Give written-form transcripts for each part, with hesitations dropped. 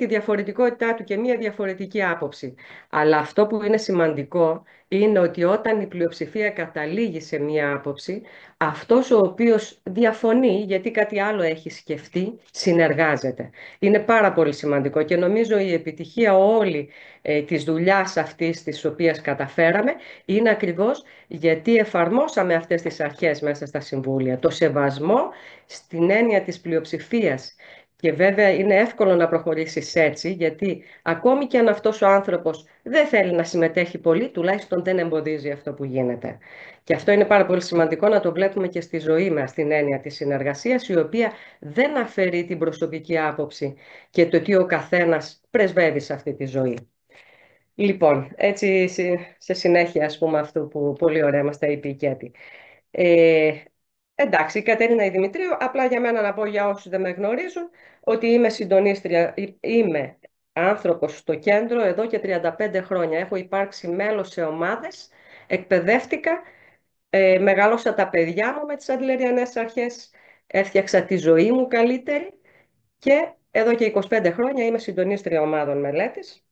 τη διαφορετικότητά του και μία διαφορετική άποψη. Αλλά αυτό που είναι σημαντικό είναι ότι όταν η πλειοψηφία καταλήγει σε μία άποψη, αυτός ο οποίος διαφωνεί, γιατί κάτι άλλο έχει σκεφτεί, συνεργάζεται. Είναι πάρα πολύ σημαντικό και νομίζω η επιτυχία όλη της δουλειάς αυτής της οποίας καταφέραμε είναι ακριβώς γιατί εφαρμόσαμε αυτές τις αρχές μέσα στα συμβούλια. Το σεβασμό στην έννοια της πλειοψηφίας. Και βέβαια είναι εύκολο να προχωρήσεις έτσι, γιατί ακόμη και αν αυτός ο άνθρωπος δεν θέλει να συμμετέχει πολύ, τουλάχιστον δεν εμποδίζει αυτό που γίνεται. Και αυτό είναι πάρα πολύ σημαντικό να το βλέπουμε και στη ζωή μας, στην έννοια της συνεργασίας, η οποία δεν αφαιρεί την προσωπική άποψη και το τι ο καθένας πρεσβεύει σε αυτή τη ζωή. Λοιπόν, έτσι σε συνέχεια, ας πούμε, αυτού που πολύ ωραία μας τα είπε η Κέτη. Ε, εντάξει, η Κατερίνα η Δημητρίου, απλά για μένα να πω για όσους δεν με γνωρίζουν, ότι είμαι συντονίστρια, είμαι άνθρωπος στο κέντρο εδώ και 35 χρόνια. Έχω υπάρξει μέλος σε ομάδες, εκπαιδεύτηκα, μεγάλωσα τα παιδιά μου με τις αντιληριανές αρχές, έφτιαξα τη ζωή μου καλύτερη και εδώ και 25 χρόνια είμαι συντονίστρια ομάδων μελέτης.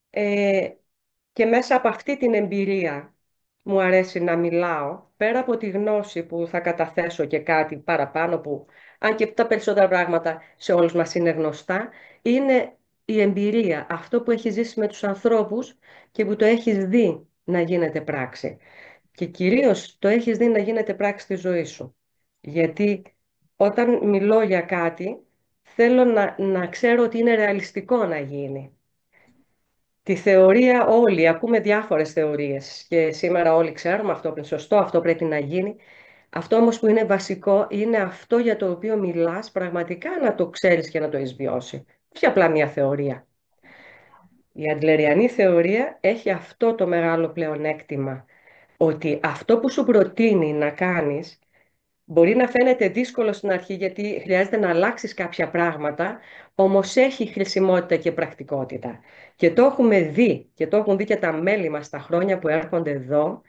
Ε, και μέσα από αυτή την εμπειρία μου αρέσει να μιλάω, πέρα από τη γνώση που θα καταθέσω και κάτι παραπάνω που, αν και τα περισσότερα πράγματα σε όλους μας είναι γνωστά, είναι η εμπειρία, αυτό που έχεις ζήσει με τους ανθρώπους και που το έχεις δει να γίνεται πράξη. Και κυρίως το έχεις δει να γίνεται πράξη στη ζωή σου. Γιατί όταν μιλώ για κάτι, θέλω να ξέρω ότι είναι ρεαλιστικό να γίνει. Τη θεωρία όλοι, ακούμε διάφορες θεωρίες και σήμερα όλοι ξέρουμε αυτό που είναι σωστό, αυτό πρέπει να γίνει. Αυτό όμως που είναι βασικό είναι αυτό για το οποίο μιλάς πραγματικά να το ξέρεις και να το έχεις βιώσει. Όχι απλά μια θεωρία. Η αντλεριανή θεωρία έχει αυτό το μεγάλο πλεονέκτημα, ότι αυτό που σου προτείνει να κάνεις μπορεί να φαίνεται δύσκολο στην αρχή γιατί χρειάζεται να αλλάξεις κάποια πράγματα, όμως έχει χρησιμότητα και πρακτικότητα. Και το έχουμε δει και το έχουν δει και τα μέλη μας τα χρόνια που έρχονται εδώ,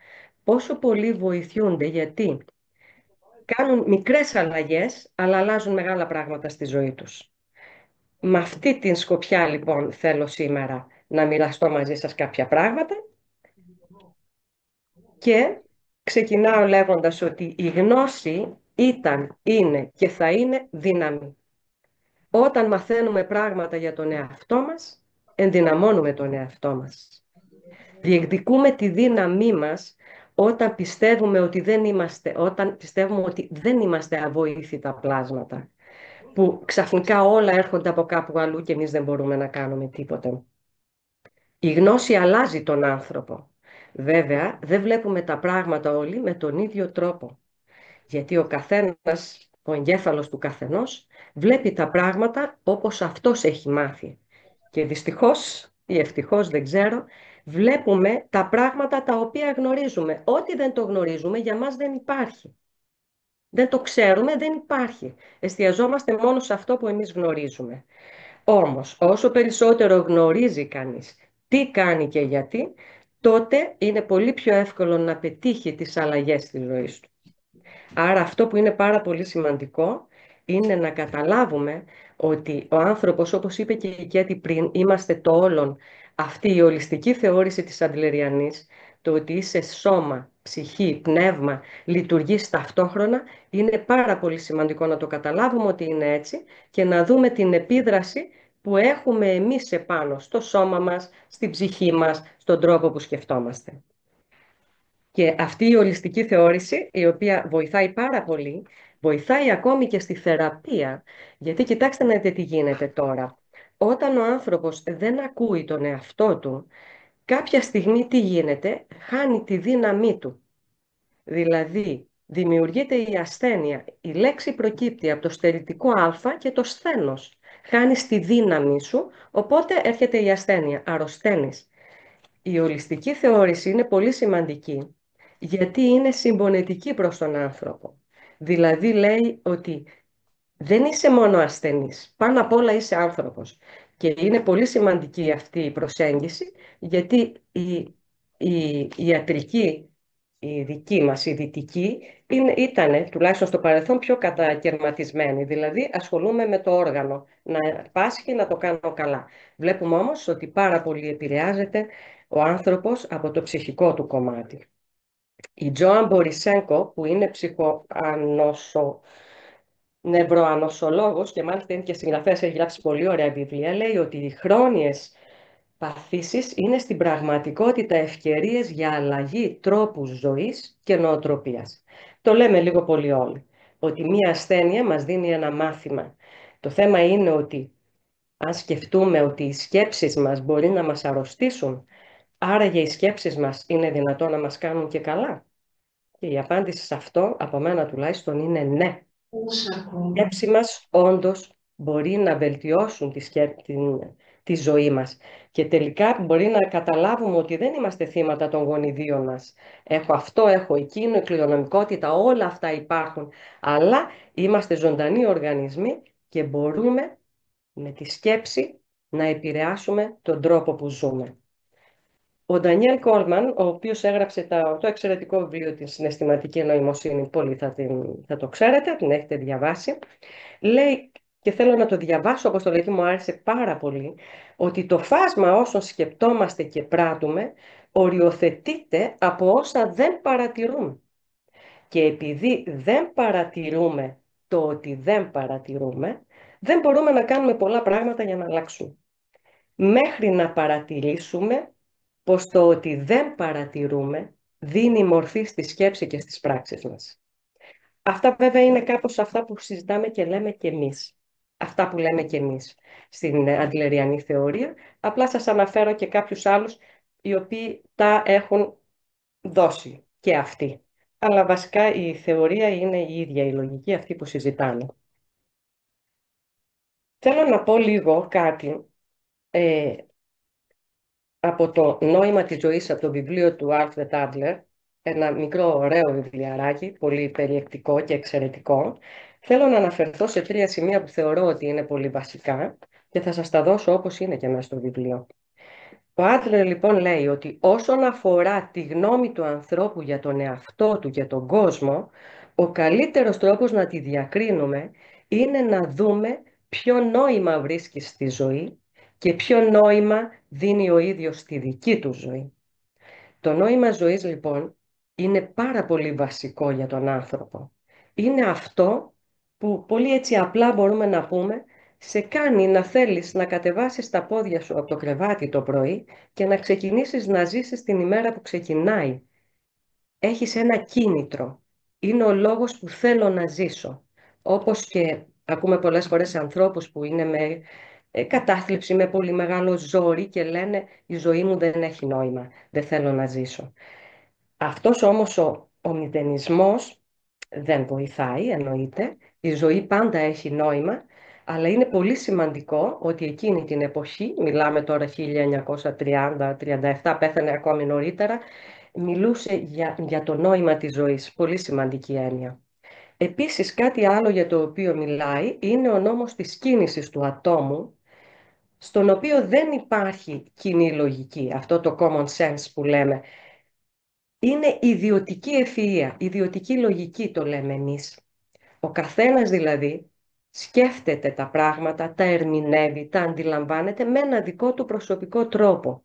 πόσο πολύ βοηθούνται γιατί κάνουν μικρές αλλαγές, αλλά αλλάζουν μεγάλα πράγματα στη ζωή τους. Με αυτή την σκοπιά λοιπόν θέλω σήμερα να μοιραστώ μαζί σας κάποια πράγματα και ξεκινάω λέγοντας ότι η γνώση ήταν, είναι και θα είναι δύναμη. Όταν μαθαίνουμε πράγματα για τον εαυτό μας, ενδυναμώνουμε τον εαυτό μας. Διεκδικούμε τη δύναμή μας όταν πιστεύουμε ότι δεν είμαστε αβοήθητα πλάσματα, που ξαφνικά όλα έρχονται από κάπου αλλού και εμείς δεν μπορούμε να κάνουμε τίποτα. Η γνώση αλλάζει τον άνθρωπο. Βέβαια, δεν βλέπουμε τα πράγματα όλοι με τον ίδιο τρόπο. Γιατί ο καθένας, ο εγκέφαλος του καθενός, βλέπει τα πράγματα όπως αυτός έχει μάθει. Και δυστυχώς ή ευτυχώς δεν ξέρω, βλέπουμε τα πράγματα τα οποία γνωρίζουμε. Ό,τι δεν το γνωρίζουμε για μας δεν υπάρχει. Δεν το ξέρουμε, δεν υπάρχει. Εστιαζόμαστε μόνο σε αυτό που εμείς γνωρίζουμε. Όμως, όσο περισσότερο γνωρίζει κανείς τι κάνει και γιατί, τότε είναι πολύ πιο εύκολο να πετύχει τις αλλαγές στη ζωή του. Άρα αυτό που είναι πάρα πολύ σημαντικό είναι να καταλάβουμε ότι ο άνθρωπος, όπως είπε και η Κέτη πριν, είμαστε το όλον. Αυτή η ολιστική θεώρηση της Αντλεριανής, το ότι είσαι σώμα, ψυχή, πνεύμα, λειτουργείς ταυτόχρονα, είναι πάρα πολύ σημαντικό να το καταλάβουμε ότι είναι έτσι και να δούμε την επίδραση που έχουμε εμείς επάνω στο σώμα μας, στην ψυχή μας, στον τρόπο που σκεφτόμαστε. Και αυτή η ολιστική θεώρηση, η οποία βοηθάει πάρα πολύ, βοηθάει ακόμη και στη θεραπεία, γιατί κοιτάξτε να δείτε τι γίνεται τώρα. Όταν ο άνθρωπος δεν ακούει τον εαυτό του, κάποια στιγμή τι γίνεται, χάνει τη δύναμή του. Δηλαδή, δημιουργείται η ασθένεια. Η λέξη προκύπτει από το στερητικό α και το σθένος. Χάνεις τη δύναμη σου, οπότε έρχεται η ασθένεια, αρρωσταίνεις. Η ολιστική θεώρηση είναι πολύ σημαντική γιατί είναι συμπονετική προς τον άνθρωπο. Δηλαδή λέει ότι δεν είσαι μόνο ασθενής, πάνω απ' όλα είσαι άνθρωπος. Και είναι πολύ σημαντική αυτή η προσέγγιση γιατί η ιατρική η δική μας, η δυτική, ήταν τουλάχιστον στο παρελθόν πιο κατακαιρματισμένη. Δηλαδή ασχολούμαι με το όργανο, να πάσχει, να το κάνω καλά. Βλέπουμε όμως ότι πάρα πολύ επηρεάζεται ο άνθρωπος από το ψυχικό του κομμάτι. Η Τζόαν Μπορισένκο, που είναι νευροανοσολόγος και μάλιστα είναι και συγγραφέας, έχει γράψει πολύ ωραία βιβλία, λέει ότι οι χρόνιες παθήσεις είναι στην πραγματικότητα ευκαιρίες για αλλαγή τρόπου ζωής και νοοτροπίας. Το λέμε λίγο πολύ όλοι, ότι μία ασθένεια μας δίνει ένα μάθημα. Το θέμα είναι ότι αν σκεφτούμε ότι οι σκέψεις μας μπορεί να μας αρρωστήσουν, άραγε οι σκέψεις μας είναι δυνατόν να μας κάνουν και καλά. Και η απάντηση σε αυτό, από μένα τουλάχιστον, είναι ναι. Ακόμα. Σκέψη μας όντως μπορεί να βελτιώσουν τη ζωή μας και τελικά μπορεί να καταλάβουμε ότι δεν είμαστε θύματα των γονιδίων μας. Έχω αυτό, έχω εκείνο, η κληρονομικότητα, όλα αυτά υπάρχουν, αλλά είμαστε ζωντανοί οργανισμοί και μπορούμε με τη σκέψη να επηρεάσουμε τον τρόπο που ζούμε. Ο Ντανιέλ Κόλμαν, ο οποίος έγραψε το εξαιρετικό βιβλίο «Την συναισθηματική νοημοσύνη», πολύ θα το ξέρετε, την έχετε διαβάσει, λέει, και θέλω να το διαβάσω όπως το λέει, μου άρεσε πάρα πολύ, ότι το φάσμα όσων σκεπτόμαστε και πράττουμε οριοθετείται από όσα δεν παρατηρούμε. Και επειδή δεν παρατηρούμε το ότι δεν παρατηρούμε, δεν μπορούμε να κάνουμε πολλά πράγματα για να αλλάξουμε. Μέχρι να παρατηρήσουμε πως το ότι δεν παρατηρούμε δίνει μορφή στη σκέψη και στις πράξεις μας. Αυτά βέβαια είναι κάπως αυτά που συζητάμε και λέμε και εμείς. Αυτά που λέμε και εμείς στην αντλεριανή θεωρία. Απλά σας αναφέρω και κάποιους άλλους οι οποίοι τα έχουν δώσει και αυτοί. Αλλά βασικά η θεωρία είναι η ίδια, η λογική αυτή που συζητάμε. Θέλω να πω λίγο κάτι ε, από το νόημα της ζωής, από το βιβλίο του Alfred Adler, ένα μικρό ωραίο βιβλιαράκι, πολύ περιεκτικό και εξαιρετικό. Θέλω να αναφερθώ σε τρία σημεία που θεωρώ ότι είναι πολύ βασικά και θα σας τα δώσω όπως είναι και μέσα στο βιβλίο. Ο Άντλερ λοιπόν λέει ότι όσον αφορά τη γνώμη του ανθρώπου για τον εαυτό του και τον κόσμο, ο καλύτερος τρόπος να τη διακρίνουμε είναι να δούμε ποιο νόημα βρίσκει στη ζωή και ποιο νόημα δίνει ο ίδιος στη δική του ζωή. Το νόημα ζωής λοιπόν είναι πάρα πολύ βασικό για τον άνθρωπο. Είναι αυτό που πολύ έτσι απλά μπορούμε να πούμε σε κάνει να θέλεις να κατεβάσεις τα πόδια σου από το κρεβάτι το πρωί και να ξεκινήσεις να ζήσεις την ημέρα που ξεκινάει. Έχεις ένα κίνητρο. Είναι ο λόγος που θέλω να ζήσω. Όπως και ακούμε πολλές φορές ανθρώπους που είναι με κατάθλιψη, με πολύ μεγάλο ζόρι και λένε η ζωή μου δεν έχει νόημα, δεν θέλω να ζήσω. Αυτός όμως ο μηδενισμός δεν βοηθάει, εννοείται. Η ζωή πάντα έχει νόημα, αλλά είναι πολύ σημαντικό ότι εκείνη την εποχή, μιλάμε τώρα 1930-37, πέθανε ακόμη νωρίτερα, μιλούσε για το νόημα της ζωής, πολύ σημαντική έννοια. Επίσης κάτι άλλο για το οποίο μιλάει είναι ο νόμος της κίνησης του ατόμου, στον οποίο δεν υπάρχει κοινή λογική, αυτό το common sense που λέμε. Είναι ιδιωτική ευφυΐα, ιδιωτική λογική το λέμε εμείς. Ο καθένας δηλαδή σκέφτεται τα πράγματα, τα ερμηνεύει, τα αντιλαμβάνεται με ένα δικό του προσωπικό τρόπο.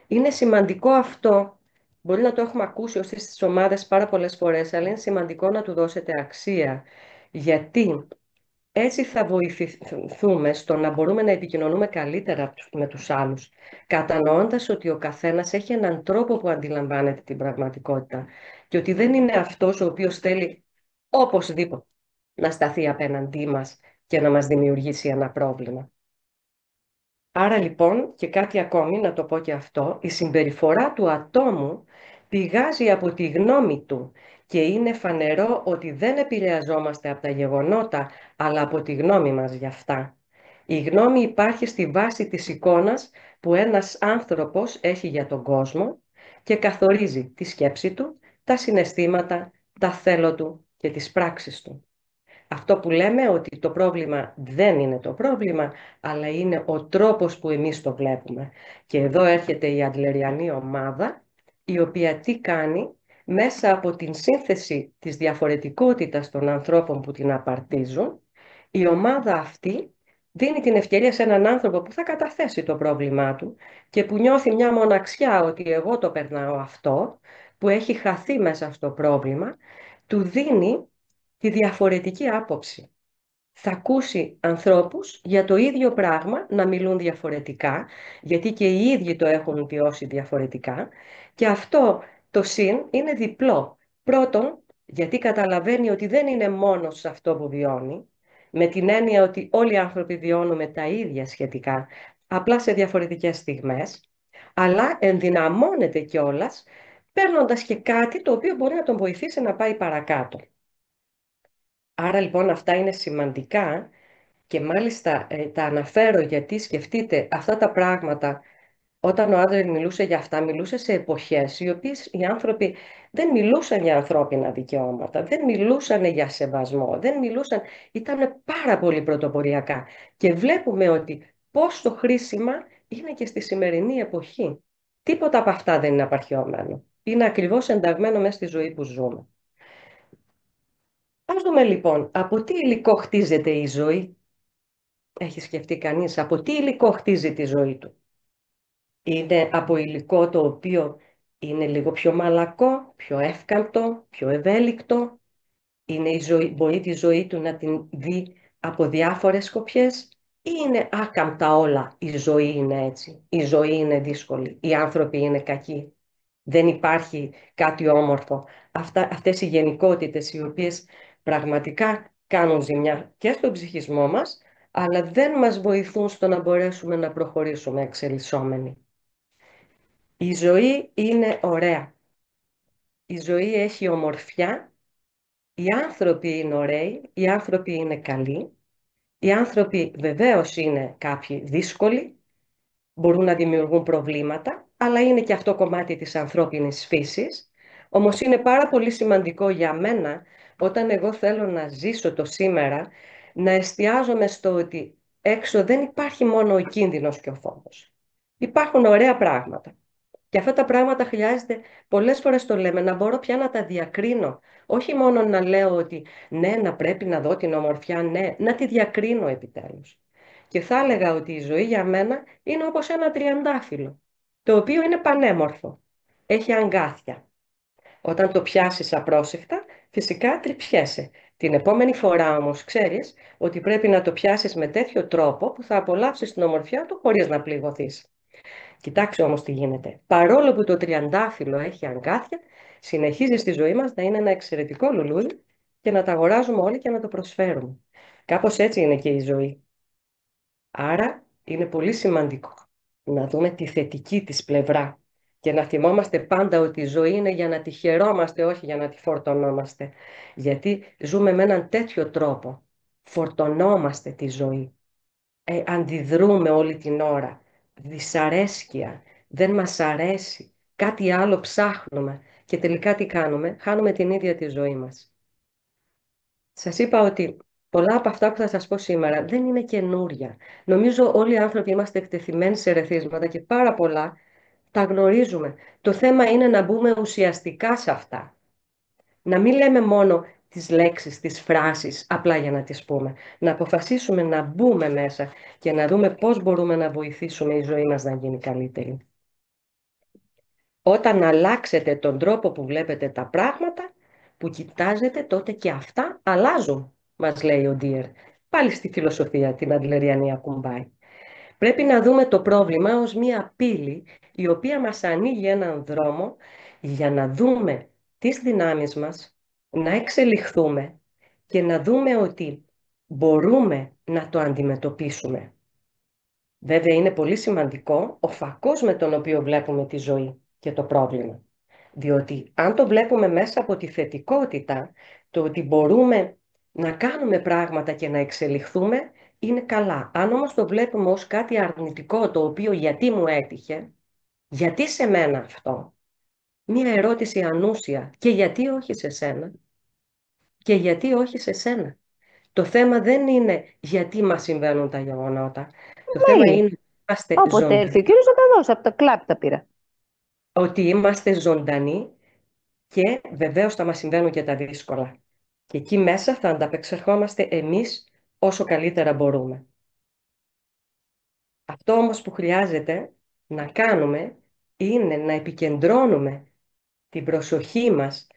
Είναι σημαντικό αυτό, μπορεί να το έχουμε ακούσει ως στις ομάδες πάρα πολλές φορές, αλλά είναι σημαντικό να του δώσετε αξία. Γιατί έτσι θα βοηθηθούμε στο να μπορούμε να επικοινωνούμε καλύτερα με τους άλλους, κατανοώντας ότι ο καθένας έχει έναν τρόπο που αντιλαμβάνεται την πραγματικότητα και ότι δεν είναι αυτός ο οποίος θέλει οπωσδήποτε να σταθεί απέναντί μας και να μας δημιουργήσει ένα πρόβλημα. Άρα λοιπόν, και κάτι ακόμη, να το πω και αυτό, η συμπεριφορά του ατόμου πηγάζει από τη γνώμη του και είναι φανερό ότι δεν επηρεαζόμαστε από τα γεγονότα, αλλά από τη γνώμη μας γι' αυτά. Η γνώμη υπάρχει στη βάση της εικόνας που ένας άνθρωπος έχει για τον κόσμο και καθορίζει τη σκέψη του, τα συναισθήματα, τα θέλω του και τις πράξεις του. Αυτό που λέμε ότι το πρόβλημα δεν είναι το πρόβλημα, αλλά είναι ο τρόπος που εμείς το βλέπουμε. Και εδώ έρχεται η αντλεριανή ομάδα, η οποία τι κάνει, μέσα από την σύνθεση της διαφορετικότητας των ανθρώπων που την απαρτίζουν, η ομάδα αυτή δίνει την ευκαιρία σε έναν άνθρωπο που θα καταθέσει το πρόβλημά του και που νιώθει μια μοναξιά ότι εγώ το περνάω αυτό, που έχει χαθεί μέσα στο πρόβλημα, του δίνει τη διαφορετική άποψη. Θα ακούσει ανθρώπους για το ίδιο πράγμα να μιλούν διαφορετικά, γιατί και οι ίδιοι το έχουν βιώσει διαφορετικά, και αυτό το συν είναι διπλό. Πρώτον, γιατί καταλαβαίνει ότι δεν είναι μόνος σε αυτό που βιώνει, με την έννοια ότι όλοι οι άνθρωποι βιώνουμε τα ίδια σχετικά, απλά σε διαφορετικές στιγμές, αλλά ενδυναμώνεται κιόλας, παίρνοντας και κάτι το οποίο μπορεί να τον βοηθήσει να πάει παρακάτω. Άρα λοιπόν αυτά είναι σημαντικά και μάλιστα τα αναφέρω γιατί σκεφτείτε αυτά τα πράγματα όταν ο Άντρε μιλούσε για αυτά, μιλούσε σε εποχές οι οποίες οι άνθρωποι δεν μιλούσαν για ανθρώπινα δικαιώματα, δεν μιλούσαν για σεβασμό, δεν μιλούσαν, ήταν πάρα πολύ πρωτοποριακά. Και βλέπουμε ότι πόσο χρήσιμα είναι και στη σημερινή εποχή. Τίποτα από αυτά δεν είναι απαρχαιωμένο. Είναι ακριβώς ενταγμένο μέσα στη ζωή που ζούμε. Ας δούμε λοιπόν, από τι υλικό χτίζεται η ζωή. Έχει σκεφτεί κανείς από τι υλικό χτίζει τη ζωή του? Είναι από υλικό το οποίο είναι λίγο πιο μαλακό, πιο εύκαμπτο, πιο ευέλικτο? Είναι η ζωή, μπορεί τη ζωή του να την δει από διάφορες σκοπιές? Ή είναι άκαμπτα όλα? Η ζωή είναι έτσι, η ζωή είναι δύσκολη, οι άνθρωποι είναι κακοί, δεν υπάρχει κάτι όμορφο? Αυτές οι γενικότητες οι οποίες πραγματικά κάνουν ζημιά και στον ψυχισμό μας, αλλά δεν μας βοηθούν στο να μπορέσουμε να προχωρήσουμε εξελισσόμενοι. Η ζωή είναι ωραία. Η ζωή έχει ομορφιά. Οι άνθρωποι είναι ωραίοι. Οι άνθρωποι είναι καλοί. Οι άνθρωποι βεβαίως είναι κάποιοι δύσκολοι. Μπορούν να δημιουργούν προβλήματα, αλλά είναι και αυτό κομμάτι της ανθρώπινης φύσης. Όμως είναι πάρα πολύ σημαντικό για μένα, όταν εγώ θέλω να ζήσω το σήμερα, να εστιάζομαι στο ότι έξω δεν υπάρχει μόνο ο κίνδυνος και ο φόβος. Υπάρχουν ωραία πράγματα. Και αυτά τα πράγματα χρειάζεται, πολλές φορές το λέμε, να μπορώ πια να τα διακρίνω. Όχι μόνο να λέω ότι ναι, να πρέπει να δω την ομορφιά, ναι, να τη διακρίνω επιτέλους. Και θα έλεγα ότι η ζωή για μένα είναι όπως ένα τριαντάφυλλο, το οποίο είναι πανέμορφο. Έχει αγκάθια. Όταν το πιάσεις απρόσεκτα, φυσικά τρυπιέσαι. Την επόμενη φορά όμως ξέρεις ότι πρέπει να το πιάσεις με τέτοιο τρόπο που θα απολαύσεις την ομορφιά του χωρίς να πληγωθείς. Κοιτάξτε όμως τι γίνεται. Παρόλο που το τριαντάφυλλο έχει αγκάθια, συνεχίζει στη ζωή μας να είναι ένα εξαιρετικό λουλούδι και να τα αγοράζουμε όλοι και να το προσφέρουμε. Κάπως έτσι είναι και η ζωή. Άρα είναι πολύ σημαντικό να δούμε τη θετική της πλευρά και να θυμόμαστε πάντα ότι η ζωή είναι για να τη χαιρόμαστε, όχι για να τη φορτωνόμαστε. Γιατί ζούμε με έναν τέτοιο τρόπο. Φορτωνόμαστε τη ζωή. Αντιδρούμε όλη την ώρα. Δυσαρέσκεια, δεν μας αρέσει, κάτι άλλο ψάχνουμε και τελικά τι κάνουμε? Χάνουμε την ίδια τη ζωή μας. Σας είπα ότι πολλά από αυτά που θα σας πω σήμερα δεν είναι καινούρια. Νομίζω όλοι οι άνθρωποι είμαστε εκτεθειμένοι σε ερεθίσματα και πάρα πολλά τα γνωρίζουμε. Το θέμα είναι να μπούμε ουσιαστικά σε αυτά. Να μην λέμε μόνο τις λέξεις, τις φράσεις, απλά για να τις πούμε. Να αποφασίσουμε να μπούμε μέσα και να δούμε πώς μπορούμε να βοηθήσουμε η ζωή μας να γίνει καλύτερη. Όταν αλλάξετε τον τρόπο που βλέπετε τα πράγματα, που κοιτάζετε, τότε και αυτά αλλάζουν, μας λέει ο Ντίερ. Πάλι στη φιλοσοφία την αντλεριανή ακουμπάει. Πρέπει να δούμε το πρόβλημα ως μία πύλη η οποία μας ανοίγει έναν δρόμο για να δούμε τις δυνάμεις μας, να εξελιχθούμε και να δούμε ότι μπορούμε να το αντιμετωπίσουμε. Βέβαια είναι πολύ σημαντικό ο φακός με τον οποίο βλέπουμε τη ζωή και το πρόβλημα. Διότι αν το βλέπουμε μέσα από τη θετικότητα, το ότι μπορούμε να κάνουμε πράγματα και να εξελιχθούμε, είναι καλά. Αν όμως το βλέπουμε ως κάτι αρνητικό, το οποίο γιατί μου έτυχε, γιατί σε μένα αυτό, μία ερώτηση ανούσια, και γιατί όχι σε σένα, και γιατί όχι σε σένα. Το θέμα δεν είναι γιατί μας συμβαίνουν τα γεγονότα. Το θέμα είναι Λέει, ότι είμαστε όποτε έρθει ζωντανοί, ο κύριος Ζακαδός, από το κλαπ τα πήρα. ότι είμαστε ζωντανοί Και βεβαίως θα μας συμβαίνουν και τα δύσκολα. Και εκεί μέσα θα ανταπεξερχόμαστε εμείς όσο καλύτερα μπορούμε. Αυτό όμως που χρειάζεται να κάνουμε είναι να επικεντρώνουμε την προσοχή μας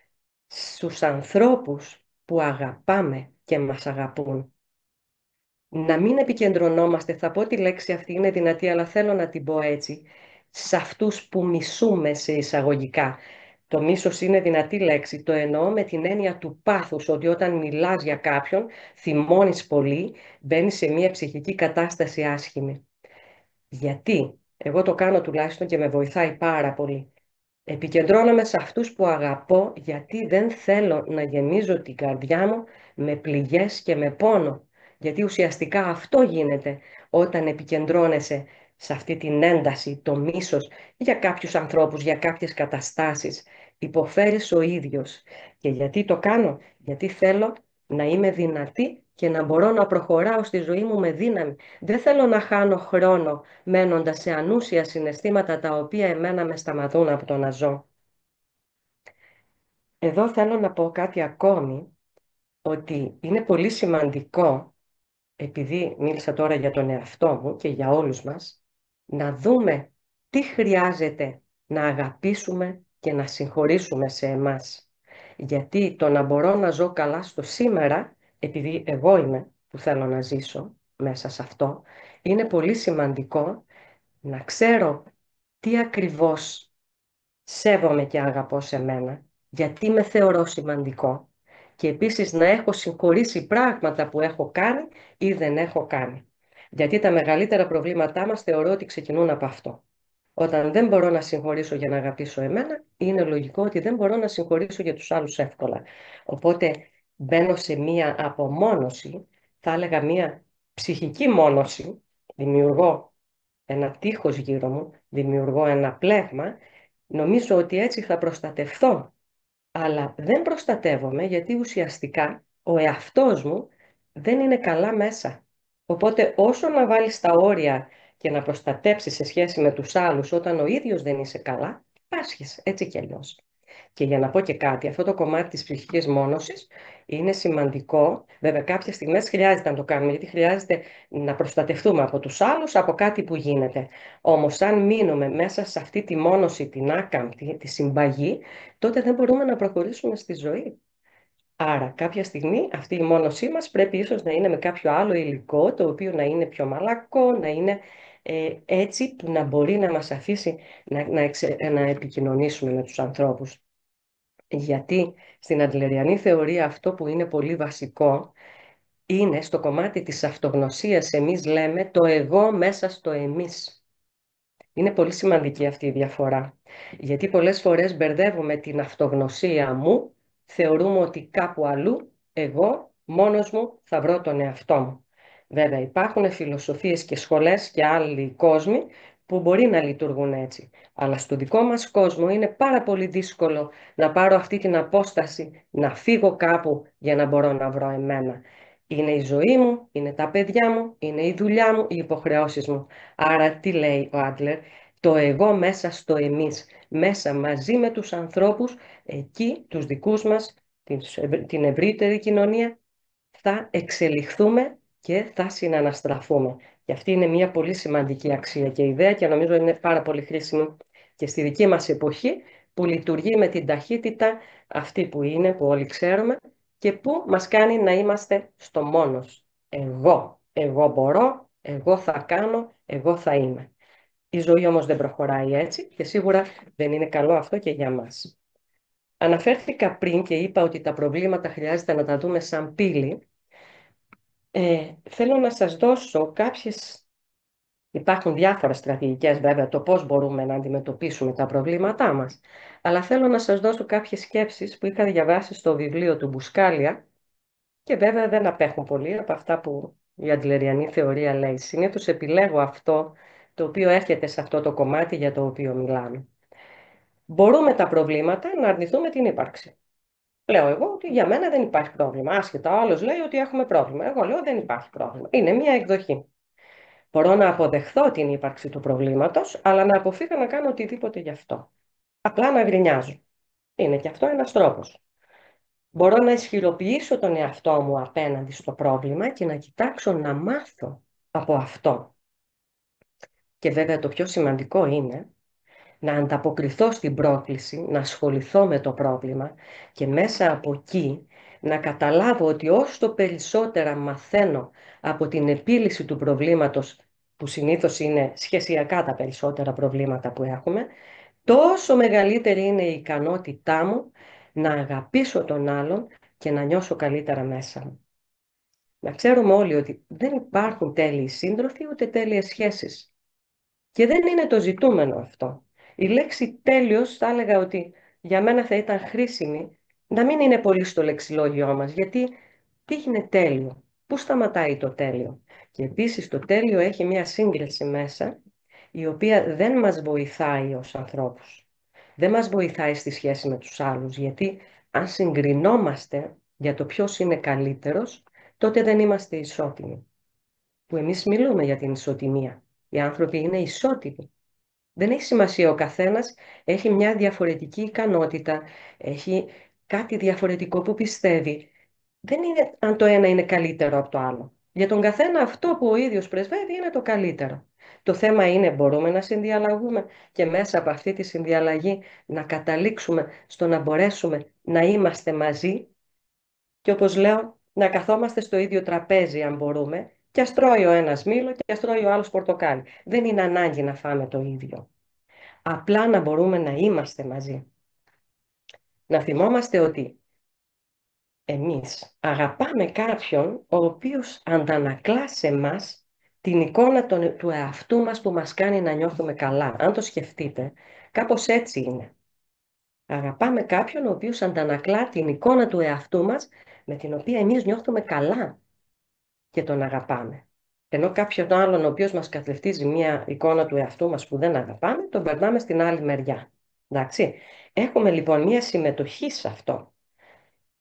στους ανθρώπους που αγαπάμε και μας αγαπούν. Να μην επικεντρωνόμαστε, θα πω τη λέξη αυτή είναι δυνατή, αλλά θέλω να την πω έτσι, σε αυτούς που μισούμε σε εισαγωγικά. Το μίσος είναι δυνατή λέξη, το εννοώ με την έννοια του πάθους, ότι όταν μιλάς για κάποιον, θυμώνεις πολύ, μπαίνεις σε μια ψυχική κατάσταση άσχημη. Γιατί? Εγώ το κάνω τουλάχιστον και με βοηθάει πάρα πολύ. Επικεντρώνομαι σε αυτούς που αγαπώ γιατί δεν θέλω να γεμίζω την καρδιά μου με πληγές και με πόνο. Γιατί ουσιαστικά αυτό γίνεται όταν επικεντρώνεσαι σε αυτή την ένταση, το μίσος για κάποιους ανθρώπους, για κάποιες καταστάσεις. Υποφέρεις ο ίδιος. Και γιατί το κάνω? Γιατί θέλω να είμαι δυνατή και να μπορώ να προχωράω στη ζωή μου με δύναμη. Δεν θέλω να χάνω χρόνο μένοντας σε ανούσια συναισθήματα τα οποία εμένα με σταματούν από το να ζω. Εδώ θέλω να πω κάτι ακόμη, ότι είναι πολύ σημαντικό, επειδή μίλησα τώρα για τον εαυτό μου και για όλους μας, να δούμε τι χρειάζεται να αγαπήσουμε και να συγχωρήσουμε σε εμάς. Γιατί το να μπορώ να ζω καλά στο σήμερα, επειδή εγώ είμαι που θέλω να ζήσω μέσα σε αυτό, είναι πολύ σημαντικό να ξέρω τι ακριβώς σέβομαι και αγαπώ σε μένα, γιατί με θεωρώ σημαντικό και επίσης να έχω συγχωρήσει πράγματα που έχω κάνει ή δεν έχω κάνει. Γιατί τα μεγαλύτερα προβλήματά μας θεωρώ ότι ξεκινούν από αυτό. Όταν δεν μπορώ να συγχωρήσω για να αγαπήσω εμένα, είναι λογικό ότι δεν μπορώ να συγχωρήσω για τους άλλους εύκολα. Οπότε μπαίνω σε μία απομόνωση, θα έλεγα μία ψυχική μόνωση, δημιουργώ ένα τείχος γύρω μου, δημιουργώ ένα πλέγμα. Νομίζω ότι έτσι θα προστατευθώ, αλλά δεν προστατεύομαι γιατί ουσιαστικά ο εαυτός μου δεν είναι καλά μέσα. Οπότε όσο να βάλεις τα όρια και να προστατέψεις σε σχέση με τους άλλους όταν ο ίδιος δεν είσαι καλά, πάσχεις έτσι κι αλλιώς. Και για να πω και κάτι, αυτό το κομμάτι της ψυχικής μόνωσης είναι σημαντικό. Βέβαια, κάποιες στιγμές χρειάζεται να το κάνουμε, γιατί χρειάζεται να προστατευτούμε από τους άλλους, από κάτι που γίνεται. Όμως, αν μείνουμε μέσα σε αυτή τη μόνωση, την άκαμπτη, τη συμπαγή, τότε δεν μπορούμε να προχωρήσουμε στη ζωή. Άρα, κάποια στιγμή αυτή η μόνωσή μας πρέπει ίσως να είναι με κάποιο άλλο υλικό, το οποίο να είναι πιο μαλακό, να είναι έτσι που να μπορεί να μας αφήσει να επικοινωνήσουμε με τους ανθρώπους. Γιατί στην αντλεριανή θεωρία αυτό που είναι πολύ βασικό είναι στο κομμάτι της αυτογνωσίας. Εμείς λέμε το εγώ μέσα στο εμείς. Είναι πολύ σημαντική αυτή η διαφορά. Γιατί πολλές φορές μπερδεύουμε την αυτογνωσία μου, θεωρούμε ότι κάπου αλλού εγώ μόνος μου θα βρω τον εαυτό μου. Βέβαια υπάρχουν φιλοσοφίες και σχολές και άλλοι κόσμοι που μπορεί να λειτουργούν έτσι. Αλλά στο δικό μας κόσμο είναι πάρα πολύ δύσκολο να πάρω αυτή την απόσταση, να φύγω κάπου για να μπορώ να βρω εμένα. Είναι η ζωή μου, είναι τα παιδιά μου, είναι η δουλειά μου, οι υποχρεώσεις μου. Άρα τι λέει ο Άντλερ? Το εγώ μέσα στο εμείς, μέσα μαζί με τους ανθρώπους, εκεί τους δικούς μας, την ευρύτερη κοινωνία, θα εξελιχθούμε και θα συναναστραφούμε. Και αυτή είναι μια πολύ σημαντική αξία και ιδέα και νομίζω είναι πάρα πολύ χρήσιμη και στη δική μας εποχή που λειτουργεί με την ταχύτητα αυτή που είναι, που όλοι ξέρουμε και που μας κάνει να είμαστε στο μόνος. Εγώ μπορώ, εγώ θα κάνω, εγώ θα είμαι. Η ζωή όμως δεν προχωράει έτσι και σίγουρα δεν είναι καλό αυτό και για μας. Αναφέρθηκα πριν και είπα ότι τα προβλήματα χρειάζεται να τα δούμε σαν πύλη. Θέλω να σας δώσω κάποιες. Υπάρχουν διάφορες στρατηγικές βέβαια το πώς μπορούμε να αντιμετωπίσουμε τα προβλήματά μας. Αλλά θέλω να σας δώσω κάποιες σκέψεις που είχα διαβάσει στο βιβλίο του Μπουσκάλια και βέβαια δεν απέχουν πολύ από αυτά που η αντλεριανή θεωρία λέει. Συνήθως επιλέγω αυτό το οποίο έρχεται σε αυτό το κομμάτι για το οποίο μιλάμε. Μπορούμε τα προβλήματα να αρνηθούμε την ύπαρξη. Λέω εγώ ότι για μένα δεν υπάρχει πρόβλημα. Άσχετα, ο άλλος λέει ότι έχουμε πρόβλημα. Εγώ λέω δεν υπάρχει πρόβλημα. Είναι μία εκδοχή. Μπορώ να αποδεχθώ την ύπαρξη του προβλήματος, αλλά να αποφύγω να κάνω οτιδήποτε γι' αυτό. Απλά να γκρινιάζω. Είναι και αυτό ένας τρόπος. Μπορώ να ισχυροποιήσω τον εαυτό μου απέναντι στο πρόβλημα και να κοιτάξω να μάθω από αυτό. Και βέβαια το πιο σημαντικό είναι να ανταποκριθώ στην πρόκληση, να ασχοληθώ με το πρόβλημα και μέσα από εκεί να καταλάβω ότι όσο το περισσότερα μαθαίνω από την επίλυση του προβλήματος, που συνήθως είναι σχεσιακά τα περισσότερα προβλήματα που έχουμε, τόσο μεγαλύτερη είναι η ικανότητά μου να αγαπήσω τον άλλον και να νιώσω καλύτερα μέσα μου. Να ξέρουμε όλοι ότι δεν υπάρχουν τέλειοι σύντροφοι ούτε τέλειες σχέσεις. Και δεν είναι το ζητούμενο αυτό. Η λέξη τέλειος θα έλεγα ότι για μένα θα ήταν χρήσιμη να μην είναι πολύ στο λεξιλόγιό μας, γιατί τι είναι τέλειο, πού σταματάει το τέλειο. Και επίσης το τέλειο έχει μια σύγκριση μέσα, η οποία δεν μας βοηθάει ως ανθρώπους. Δεν μας βοηθάει στη σχέση με τους άλλους, γιατί αν συγκρινόμαστε για το ποιος είναι καλύτερος, τότε δεν είμαστε ισότιμοι. Που εμείς μιλούμε για την ισοτιμία. Οι άνθρωποι είναι ισότιμοι. Δεν έχει σημασία, ο καθένας έχει μια διαφορετική ικανότητα, έχει κάτι διαφορετικό που πιστεύει. Δεν είναι αν το ένα είναι καλύτερο από το άλλο. Για τον καθένα αυτό που ο ίδιος πρεσβεύει είναι το καλύτερο. Το θέμα είναι μπορούμε να συνδιαλλαγούμε και μέσα από αυτή τη συνδιαλλαγή να καταλήξουμε στο να μπορέσουμε να είμαστε μαζί και όπως λέω να καθόμαστε στο ίδιο τραπέζι αν μπορούμε και ας τρώει ο ένας μήλο και ας τρώει ο άλλος πορτοκάλι. Δεν είναι ανάγκη να φάμε το ίδιο. Απλά να μπορούμε να είμαστε μαζί. Να θυμόμαστε ότι εμείς αγαπάμε κάποιον ο οποίος αντανακλά σε μας την εικόνα του εαυτού μας που μας κάνει να νιώθουμε καλά. Αν το σκεφτείτε, κάπως έτσι είναι. Αγαπάμε κάποιον ο οποίος αντανακλά την εικόνα του εαυτού μας με την οποία εμείς νιώθουμε καλά και τον αγαπάμε. Ενώ κάποιον άλλον ο οποίος μας καθευτίζει μια εικόνα του εαυτού μας που δεν αγαπάμε, τον περνάμε στην άλλη μεριά. Εντάξει. Έχουμε λοιπόν μια συμμετοχή σε αυτό.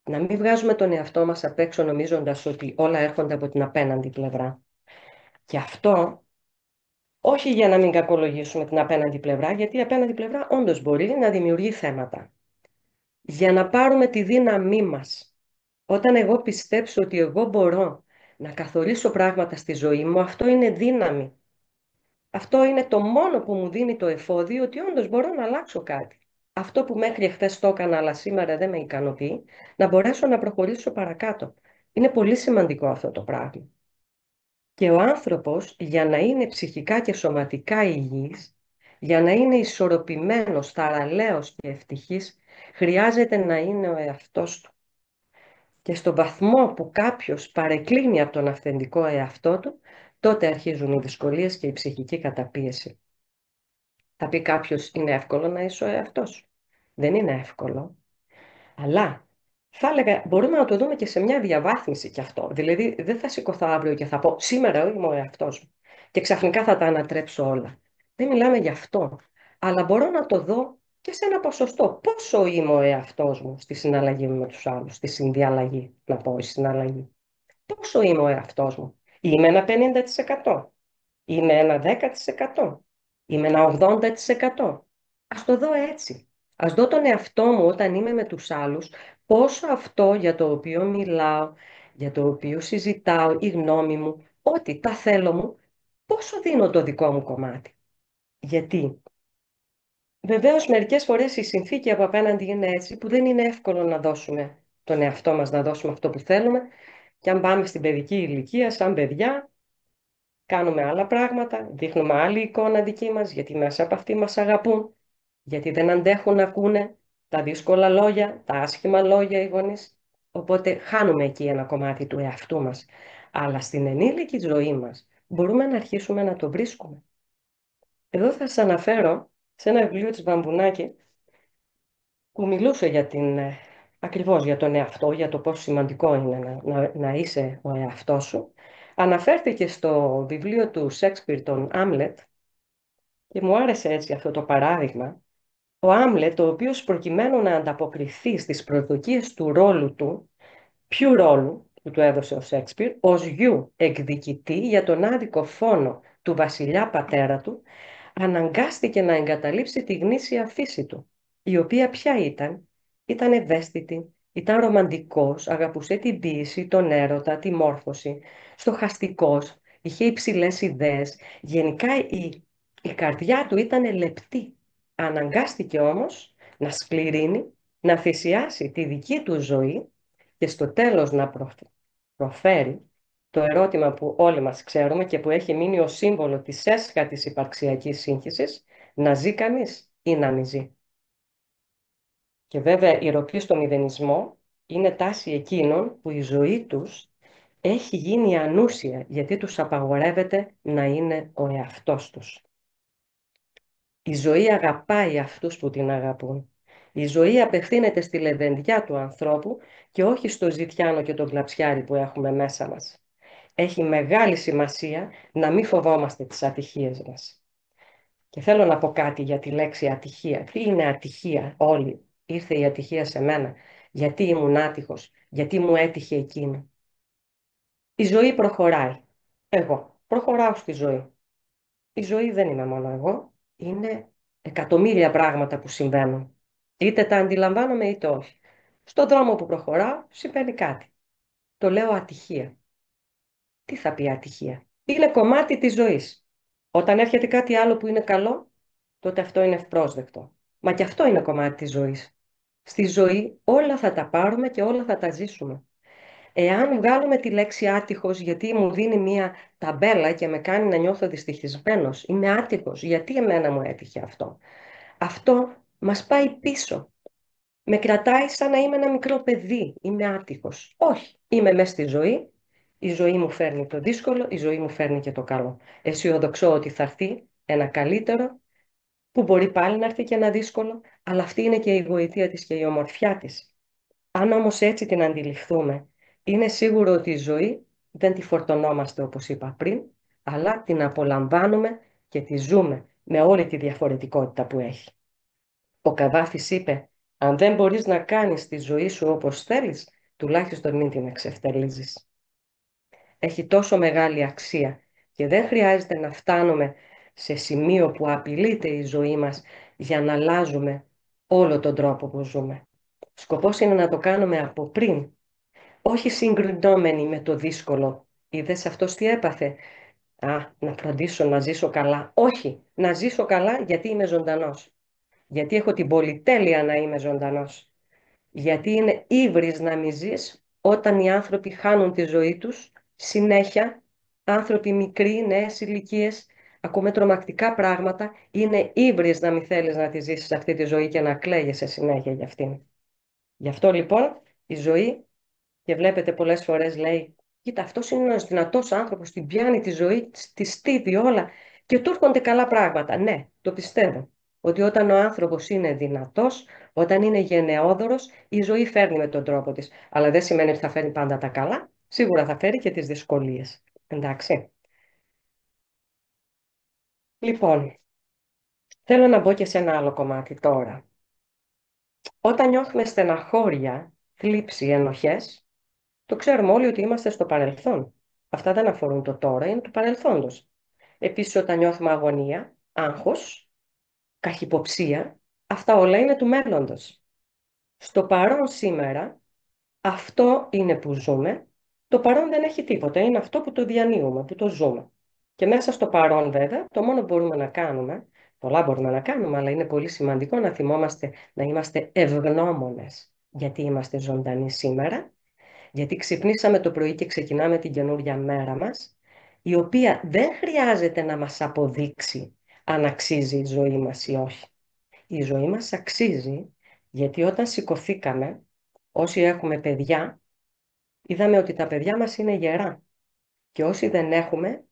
Να μην βγάζουμε τον εαυτό μας απ' έξω νομίζοντας ότι όλα έρχονται από την απέναντι πλευρά. Και αυτό όχι για να μην κακολογήσουμε την απέναντι πλευρά, γιατί η απέναντι πλευρά όντως μπορεί να δημιουργεί θέματα. Για να πάρουμε τη δύναμή μας. Όταν εγώ πιστέψω ότι εγώ μπορώ να καθορίσω πράγματα στη ζωή μου, αυτό είναι δύναμη. Αυτό είναι το μόνο που μου δίνει το εφόδιο ότι όντως μπορώ να αλλάξω κάτι. Αυτό που μέχρι εχθές το έκανα, αλλά σήμερα δεν με ικανοποιεί, να μπορέσω να προχωρήσω παρακάτω. Είναι πολύ σημαντικό αυτό το πράγμα. Και ο άνθρωπος, για να είναι ψυχικά και σωματικά υγιής, για να είναι ισορροπημένος, θαραλέος και ευτυχής, χρειάζεται να είναι ο εαυτός του. Και στον βαθμό που κάποιος παρεκκλίνει από τον αυθεντικό εαυτό του, τότε αρχίζουν οι δυσκολίες και η ψυχική καταπίεση. Θα πει κάποιος, είναι εύκολο να είσαι ο εαυτός. Δεν είναι εύκολο. Αλλά θα έλεγα, μπορούμε να το δούμε και σε μια διαβάθμιση κι αυτό. Δηλαδή, δεν θα σηκωθώ αύριο και θα πω, σήμερα είμαι ο εαυτός μου. Και ξαφνικά θα τα ανατρέψω όλα. Δεν μιλάμε γι' αυτό. Αλλά μπορώ να το δω και σε ένα ποσοστό. Πόσο είμαι ο εαυτός μου στη συναλλαγή μου με τους άλλους, στη συνδιαλλαγή, να πω, η συναλλαγή. Πόσο είμαι ο εαυτός μου. Είμαι ένα 50%. Είμαι ένα 10%. Είμαι ένα 80%. Ας το δω έτσι. Ας δω τον εαυτό μου όταν είμαι με τους άλλους, πόσο αυτό για το οποίο μιλάω, για το οποίο συζητάω, η γνώμη μου, ό,τι τα θέλω μου, πόσο δίνω το δικό μου κομμάτι. Γιατί βεβαίως μερικές φορές η συνθήκη από απέναντι είναι έτσι που δεν είναι εύκολο να δώσουμε τον εαυτό μας, να δώσουμε αυτό που θέλουμε. Και αν πάμε στην παιδική ηλικία, σαν παιδιά, κάνουμε άλλα πράγματα, δείχνουμε άλλη εικόνα δική μας, γιατί μέσα από αυτή μας αγαπούν, γιατί δεν αντέχουν να ακούνε τα δύσκολα λόγια, τα άσχημα λόγια οι γονείς. Οπότε χάνουμε εκεί ένα κομμάτι του εαυτού μας. Αλλά στην ενήλικη ζωή μας μπορούμε να αρχίσουμε να το βρίσκουμε. Εδώ θα σας αναφέρω σε ένα βιβλίο της Βαμβουνάκη που μιλούσε για ακριβώς για τον εαυτό, για το πόσο σημαντικό είναι να είσαι ο εαυτός σου. Αναφέρθηκε στο βιβλίο του Σέξπιρ, τον Άμλετ, και μου άρεσε έτσι αυτό το παράδειγμα. Ο Άμλετ, ο οποίος προκειμένου να ανταποκριθεί στις προσδοκίες του ρόλου του, ποιου ρόλου που του έδωσε ο Σέξπιρ, ως γιου εκδικητή για τον άδικο φόνο του βασιλιά πατέρα του, αναγκάστηκε να εγκαταλείψει τη γνήσια φύση του, η οποία ποια ήταν? Ήταν ευαίσθητη, ήταν ρομαντικός, αγαπούσε την ποίηση, τον έρωτα, τη μόρφωση, στοχαστικός, είχε υψηλές ιδέες. Γενικά η καρδιά του ήταν λεπτή. Αναγκάστηκε όμως να σκληρύνει, να θυσιάσει τη δική του ζωή και στο τέλος να προφέρει το ερώτημα που όλοι μας ξέρουμε και που έχει μείνει ως σύμβολο της έσχατης υπαρξιακής σύγχυσης, να ζει κανείς ή να μη ζει. Και βέβαια η ροπή στο μηδενισμό είναι τάση εκείνων που η ζωή τους έχει γίνει ανούσια γιατί τους απαγορεύεται να είναι ο εαυτός τους. Η ζωή αγαπάει αυτούς που την αγαπούν. Η ζωή απευθύνεται στη λεβεντιά του ανθρώπου και όχι στο ζητιάνο και το κλαψιάρι που έχουμε μέσα μας. Έχει μεγάλη σημασία να μην φοβόμαστε τις ατυχίες μας. Και θέλω να πω κάτι για τη λέξη ατυχία. Τι είναι ατυχία όλοι? Ήρθε η ατυχία σε μένα. Γιατί ήμουν άτυχος? Γιατί μου έτυχε εκείνο? Η ζωή προχωράει. Εγώ προχωράω στη ζωή. Η ζωή δεν είμαι μόνο εγώ. Είναι εκατομμύρια πράγματα που συμβαίνουν. Είτε τα αντιλαμβάνομαι είτε όχι. Στον δρόμο που προχωράω συμβαίνει κάτι. Το λέω ατυχία. Τι θα πει ατυχία? Είναι κομμάτι της ζωής. Όταν έρχεται κάτι άλλο που είναι καλό, τότε αυτό είναι ευπρόσδεκτο. Μα και αυτό είναι κομμάτι της ζωής. Στη ζωή όλα θα τα πάρουμε και όλα θα τα ζήσουμε. Εάν βγάλουμε τη λέξη άτυχος γιατί μου δίνει μία ταμπέλα και με κάνει να νιώθω δυστυχισμένος, είμαι άτυχος, γιατί εμένα μου έτυχε αυτό? Αυτό μας πάει πίσω. Με κρατάει σαν να είμαι ένα μικρό παιδί, είμαι άτυχος. Όχι, είμαι μέσα στη ζωή, η ζωή μου φέρνει το δύσκολο, η ζωή μου φέρνει και το καλό. Αισιοδοξώ ότι θα έρθει ένα καλύτερο, που μπορεί πάλι να έρθει και ένα δύσκολο, αλλά αυτή είναι και η γοητεία της και η ομορφιά της. Αν όμως έτσι την αντιληφθούμε, είναι σίγουρο ότι η ζωή δεν τη φορτωνόμαστε όπως είπα πριν, αλλά την απολαμβάνουμε και τη ζούμε με όλη τη διαφορετικότητα που έχει. Ο Καβάφης είπε, αν δεν μπορείς να κάνεις τη ζωή σου όπως θέλεις, τουλάχιστον μην την εξευτελίζεις. Έχει τόσο μεγάλη αξία και δεν χρειάζεται να φτάνουμε σε σημείο που απειλείται η ζωή μας για να αλλάζουμε όλο τον τρόπο που ζούμε. Σκοπός είναι να το κάνουμε από πριν, όχι συγκρινόμενοι με το δύσκολο. Είδες αυτός τι έπαθε? Να φροντίσω να ζήσω καλά. Όχι, να ζήσω καλά γιατί είμαι ζωντανός. Γιατί έχω την πολυτέλεια να είμαι ζωντανός. Γιατί είναι ύβρις να μη ζεις όταν οι άνθρωποι χάνουν τη ζωή τους συνέχεια, άνθρωποι μικροί, νέες ηλικίες, ακούμε τρομακτικά πράγματα, είναι ύβρις να μην θέλεις να τη ζήσεις αυτή τη ζωή και να κλαίγεσαι συνέχεια για αυτήν. Γι' αυτό λοιπόν η ζωή, και βλέπετε πολλές φορές λέει, κοίτα αυτός είναι ένας δυνατός άνθρωπος, την πιάνει τη ζωή, τη στίβει όλα και του έρχονται καλά πράγματα. Ναι, το πιστεύω. Ότι όταν ο άνθρωπος είναι δυνατός, όταν είναι γενναιόδωρος, η ζωή φέρνει με τον τρόπο της. Αλλά δεν σημαίνει ότι θα φέρει πάντα τα καλά, σίγουρα θα φέρει και τις δυσκολίες. Εντάξει. Λοιπόν, θέλω να μπω και σε ένα άλλο κομμάτι τώρα. Όταν νιώθουμε στεναχώρια, θλίψη, ενοχές, το ξέρουμε όλοι ότι είμαστε στο παρελθόν. Αυτά δεν αφορούν το τώρα, είναι του παρελθόντος. Επίσης, όταν νιώθουμε αγωνία, άγχος, καχυποψία, αυτά όλα είναι του μέλλοντος. Στο παρόν σήμερα, αυτό είναι που ζούμε. Το παρόν δεν έχει τίποτα, είναι αυτό που το διανύουμε, που το ζούμε. Και μέσα στο παρόν βέβαια, το μόνο που μπορούμε να κάνουμε, πολλά μπορούμε να κάνουμε, αλλά είναι πολύ σημαντικό να θυμόμαστε να είμαστε ευγνώμονες γιατί είμαστε ζωντανοί σήμερα, γιατί ξυπνήσαμε το πρωί και ξεκινάμε την καινούργια μέρα μας, η οποία δεν χρειάζεται να μας αποδείξει αν αξίζει η ζωή μας ή όχι. Η ζωή μας αξίζει γιατί όταν σηκωθήκαμε, όσοι έχουμε παιδιά, είδαμε ότι τα παιδιά μας είναι γερά. Και όσοι δεν έχουμε,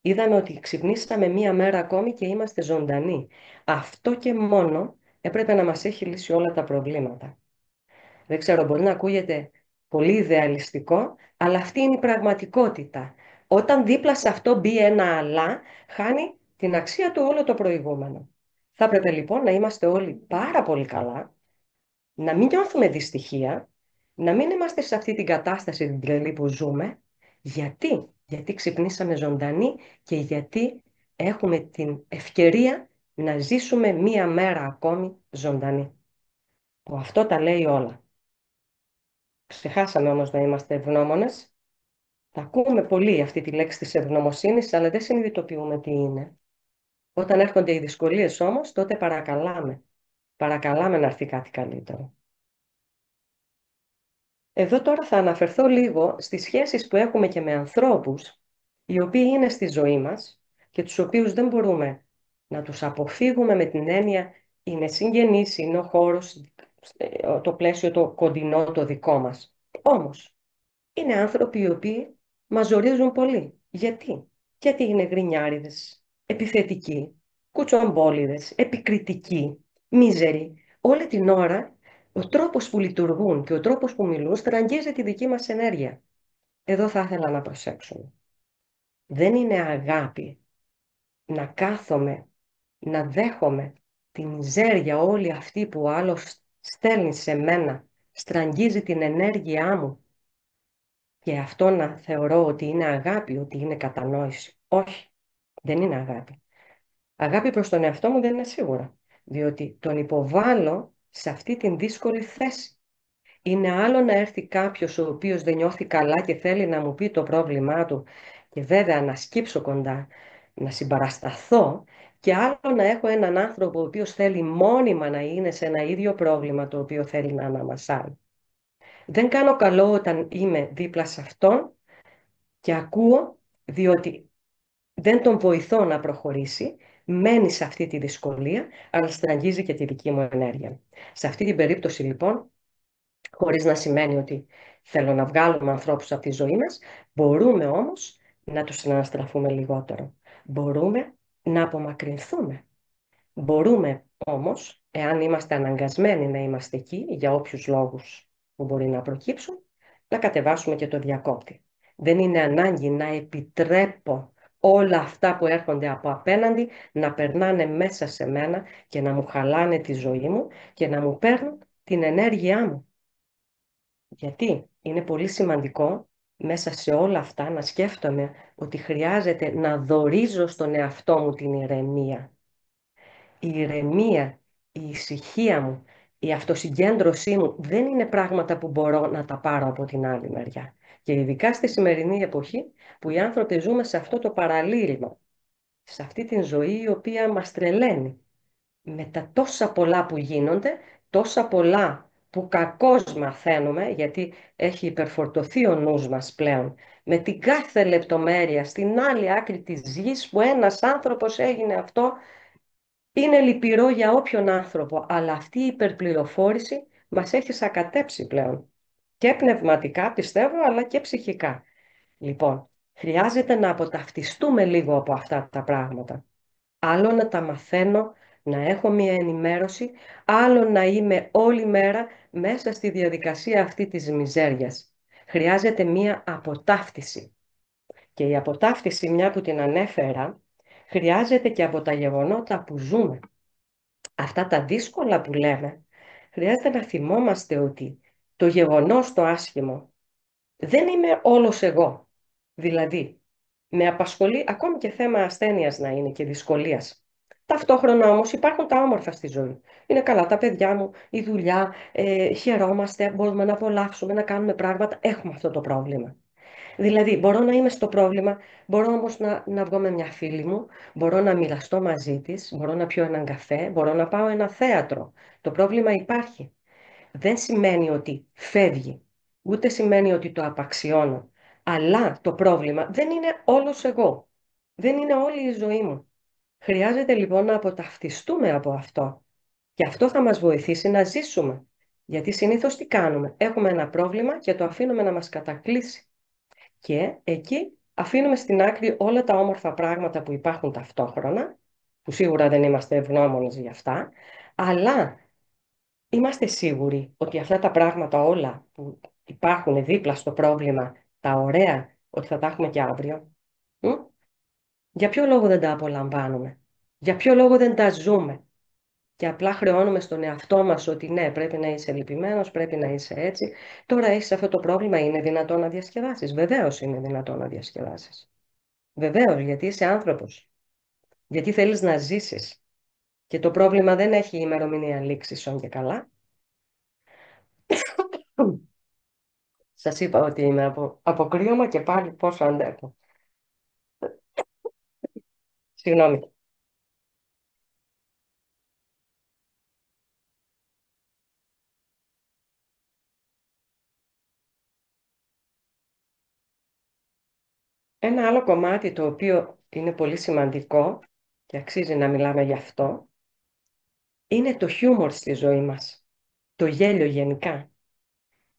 είδαμε ότι ξυπνήσαμε μία μέρα ακόμη και είμαστε ζωντανοί. Αυτό και μόνο έπρεπε να μας έχει λύσει όλα τα προβλήματα. Δεν ξέρω, μπορεί να ακούγεται πολύ ιδεαλιστικό, αλλά αυτή είναι η πραγματικότητα. Όταν δίπλα σε αυτό μπει ένα αλλά, χάνει την αξία του όλο το προηγούμενο. Θα έπρεπε λοιπόν να είμαστε όλοι πάρα πολύ καλά, να μην νιώθουμε δυστυχία, να μην είμαστε σε αυτή την κατάσταση την τρελή που ζούμε. Γιατί? Γιατί ξυπνήσαμε ζωντανοί και γιατί έχουμε την ευκαιρία να ζήσουμε μία μέρα ακόμη ζωντανή. που αυτό τα λέει όλα. Ξεχάσαμε όμως να είμαστε ευγνώμονες. Θα ακούμε πολύ αυτή τη λέξη της ευγνωμοσύνης, αλλά δεν συνειδητοποιούμε τι είναι. Όταν έρχονται οι δυσκολίες όμως, τότε παρακαλάμε. Παρακαλάμε να έρθει κάτι καλύτερο. Εδώ τώρα θα αναφερθώ λίγο στις σχέσεις που έχουμε και με ανθρώπους, οι οποίοι είναι στη ζωή μας και τους οποίους δεν μπορούμε να τους αποφύγουμε με την έννοια είναι συγγενείς, είναι ο χώρος, το πλαίσιο το κοντινό το δικό μας. Όμως, είναι άνθρωποι οι οποίοι μας ζορίζουν πολύ. Γιατί? Γιατί είναι γρινιάριδες, επιθετικοί, κουτσομπόλιδες, επικριτικοί, μίζεροι. Όλη την ώρα ο τρόπος που λειτουργούν και ο τρόπος που μιλούν στραγγίζει τη δική μας ενέργεια. Εδώ θα ήθελα να προσέξουμε. Δεν είναι αγάπη να κάθομαι, να δέχομαι τη μιζέρια όλη αυτή που ο άλλος στέλνει σε μένα, στραγγίζει την ενέργειά μου και αυτό να θεωρώ ότι είναι αγάπη, ότι είναι κατανόηση. Όχι, δεν είναι αγάπη. Αγάπη προς τον εαυτό μου δεν είναι σίγουρα, διότι τον υποβάλλω σε αυτή την δύσκολη θέση. Είναι άλλο να έρθει κάποιος ο οποίος δεν νιώθει καλά και θέλει να μου πει το πρόβλημά του και βέβαια να σκύψω κοντά, να συμπαρασταθώ, και άλλο να έχω έναν άνθρωπο ο οποίος θέλει μόνιμα να είναι σε ένα ίδιο πρόβλημα το οποίο θέλει να αναμασάει. Δεν κάνω καλό όταν είμαι δίπλα σε αυτόν και ακούω, διότι δεν τον βοηθώ να προχωρήσει, μένει σε αυτή τη δυσκολία, αλλά στραγγίζει και τη δική μου ενέργεια. Σε αυτή την περίπτωση λοιπόν, χωρίς να σημαίνει ότι θέλω να βγάλουμε ανθρώπους από τη ζωή μας, μπορούμε όμως να τους συναναστραφούμε λιγότερο. Μπορούμε να απομακρυνθούμε. Μπορούμε όμως, εάν είμαστε αναγκασμένοι να είμαστε εκεί, για όποιους λόγους που μπορεί να προκύψουν, να κατεβάσουμε και το διακόπτη. Δεν είναι ανάγκη να επιτρέπω όλα αυτά που έρχονται από απέναντι να περνάνε μέσα σε μένα και να μου χαλάνε τη ζωή μου και να μου παίρνουν την ενέργειά μου. Γιατί είναι πολύ σημαντικό μέσα σε όλα αυτά να σκέφτομαι ότι χρειάζεται να δωρίζω στον εαυτό μου την ηρεμία. Η ηρεμία, η ησυχία μου, η αυτοσυγκέντρωσή μου δεν είναι πράγματα που μπορώ να τα πάρω από την άλλη μεριά. Και ειδικά στη σημερινή εποχή που οι άνθρωποι ζούμε σε αυτό το παραλήρημα, σε αυτή την ζωή η οποία μας τρελαίνει. Με τα τόσα πολλά που γίνονται, τόσα πολλά που κακώς μαθαίνουμε, γιατί έχει υπερφορτωθεί ο νους μας πλέον, με την κάθε λεπτομέρεια στην άλλη άκρη της γης που ένας άνθρωπος έγινε αυτό. Είναι λυπηρό για όποιον άνθρωπο, αλλά αυτή η υπερπληροφόρηση μας έχει σακατέψει πλέον. Και πνευματικά πιστεύω, αλλά και ψυχικά. Λοιπόν, χρειάζεται να αποταυτιστούμε λίγο από αυτά τα πράγματα. Άλλο να τα μαθαίνω, να έχω μία ενημέρωση, άλλο να είμαι όλη μέρα μέσα στη διαδικασία αυτή της μιζέριας. Χρειάζεται μία αποτάφτιση. Και η αποτάφτιση, μια που την ανέφερα, χρειάζεται και από τα γεγονότα που ζούμε. Αυτά τα δύσκολα που λέμε, χρειάζεται να θυμόμαστε ότι το γεγονός το άσχημο δεν είμαι όλος εγώ. Δηλαδή, με απασχολεί ακόμη και θέμα ασθένειας να είναι και δυσκολίας. Ταυτόχρονα όμως υπάρχουν τα όμορφα στη ζωή. Είναι καλά τα παιδιά μου, η δουλειά, χαιρόμαστε, μπορούμε να απολαύσουμε, να κάνουμε πράγματα. Έχουμε αυτό το πρόβλημα. Δηλαδή, μπορώ να είμαι στο πρόβλημα, μπορώ όμως να βγω με μια φίλη μου, μπορώ να μοιραστώ μαζί της, μπορώ να πιω έναν καφέ, μπορώ να πάω ένα θέατρο. Το πρόβλημα υπάρχει. Δεν σημαίνει ότι φεύγει, ούτε σημαίνει ότι το απαξιώνω. Αλλά το πρόβλημα δεν είναι όλος εγώ. Δεν είναι όλη η ζωή μου. Χρειάζεται λοιπόν να αποταυτιστούμε από αυτό. Και αυτό θα μας βοηθήσει να ζήσουμε. Γιατί συνήθως τι κάνουμε? Έχουμε ένα πρόβλημα και το αφήνουμε να μας κατακλείσει. Και εκεί αφήνουμε στην άκρη όλα τα όμορφα πράγματα που υπάρχουν ταυτόχρονα, που σίγουρα δεν είμαστε ευγνώμονες για αυτά, αλλά είμαστε σίγουροι ότι αυτά τα πράγματα όλα που υπάρχουν δίπλα στο πρόβλημα, τα ωραία, ότι θα τα έχουμε και αύριο. Μ? Για ποιο λόγο δεν τα απολαμβάνουμε? Για ποιο λόγο δεν τα ζούμε? Και απλά χρεώνουμε στον εαυτό μας ότι ναι, πρέπει να είσαι λυπημένος, πρέπει να είσαι έτσι. Τώρα έχεις αυτό το πρόβλημα, είναι δυνατό να διασκεδάσεις? Βεβαίως είναι δυνατό να διασκεδάσεις. Βεβαίως, γιατί είσαι άνθρωπος. Γιατί θέλεις να ζήσεις. Και το πρόβλημα δεν έχει ημερομηνία λήξης, όν και καλά. Σας είπα ότι είμαι από κρύωμα και πάλι πόσο αντέχω. Συγγνώμη. Ένα άλλο κομμάτι το οποίο είναι πολύ σημαντικό και αξίζει να μιλάμε γι' αυτό είναι το χιούμορ στη ζωή μας. Το γέλιο γενικά.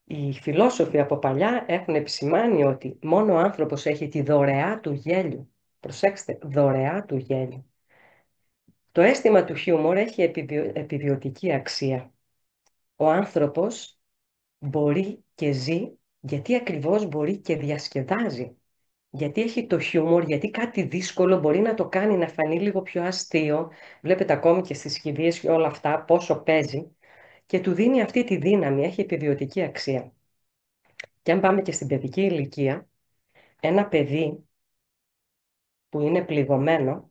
Οι φιλόσοφοι από παλιά έχουν επισημάνει ότι μόνο ο άνθρωπος έχει τη δωρεά του γέλιου. Προσέξτε, δωρεά του γέλιου. Το αίσθημα του χιούμορ έχει επιβιωτική αξία. Ο άνθρωπος μπορεί και ζει γιατί ακριβώς μπορεί και διασκεδάζει. Γιατί έχει το χιούμορ, γιατί κάτι δύσκολο μπορεί να το κάνει να φανεί λίγο πιο αστείο. Βλέπετε ακόμη και στις κηδείες και όλα αυτά πόσο παίζει και του δίνει αυτή τη δύναμη, έχει επιβιωτική αξία. Και αν πάμε και στην παιδική ηλικία, ένα παιδί που είναι πληγωμένο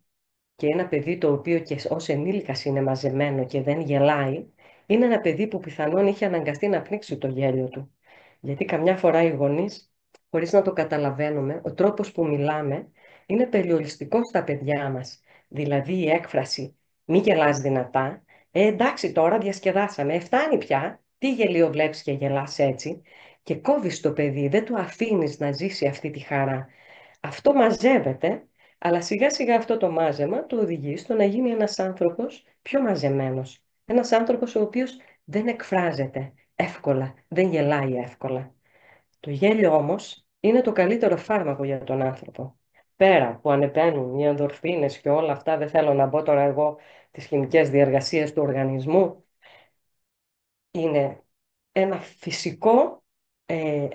και ένα παιδί το οποίο και ως ενήλικας είναι μαζεμένο και δεν γελάει, είναι ένα παιδί που πιθανόν είχε αναγκαστεί να πνίξει το γέλιο του. Γιατί καμιά φορά οι γονείς, χωρίς να το καταλαβαίνουμε, ο τρόπος που μιλάμε είναι περιοριστικός στα παιδιά μας. Δηλαδή η έκφραση «μη γελάς δυνατά», εντάξει τώρα διασκεδάσαμε, φτάνει πια, τι γελίο βλέπεις και γελάς έτσι» και κόβεις το παιδί, δεν του αφήνεις να ζήσει αυτή τη χαρά. Αυτό μαζεύεται, αλλά σιγά σιγά αυτό το μάζεμα το οδηγεί στο να γίνει ένας άνθρωπος πιο μαζεμένος. Ένας άνθρωπος ο οποίος δεν εκφράζεται εύκολα, δεν γελάει εύκολα. Το γέλιο όμως είναι το καλύτερο φάρμακο για τον άνθρωπο. Πέρα που ανεπαίνουν οι ενδορφίνες και όλα αυτά, δεν θέλω να μπω τώρα εγώ τις χημικές διεργασίες του οργανισμού, είναι ένα φυσικό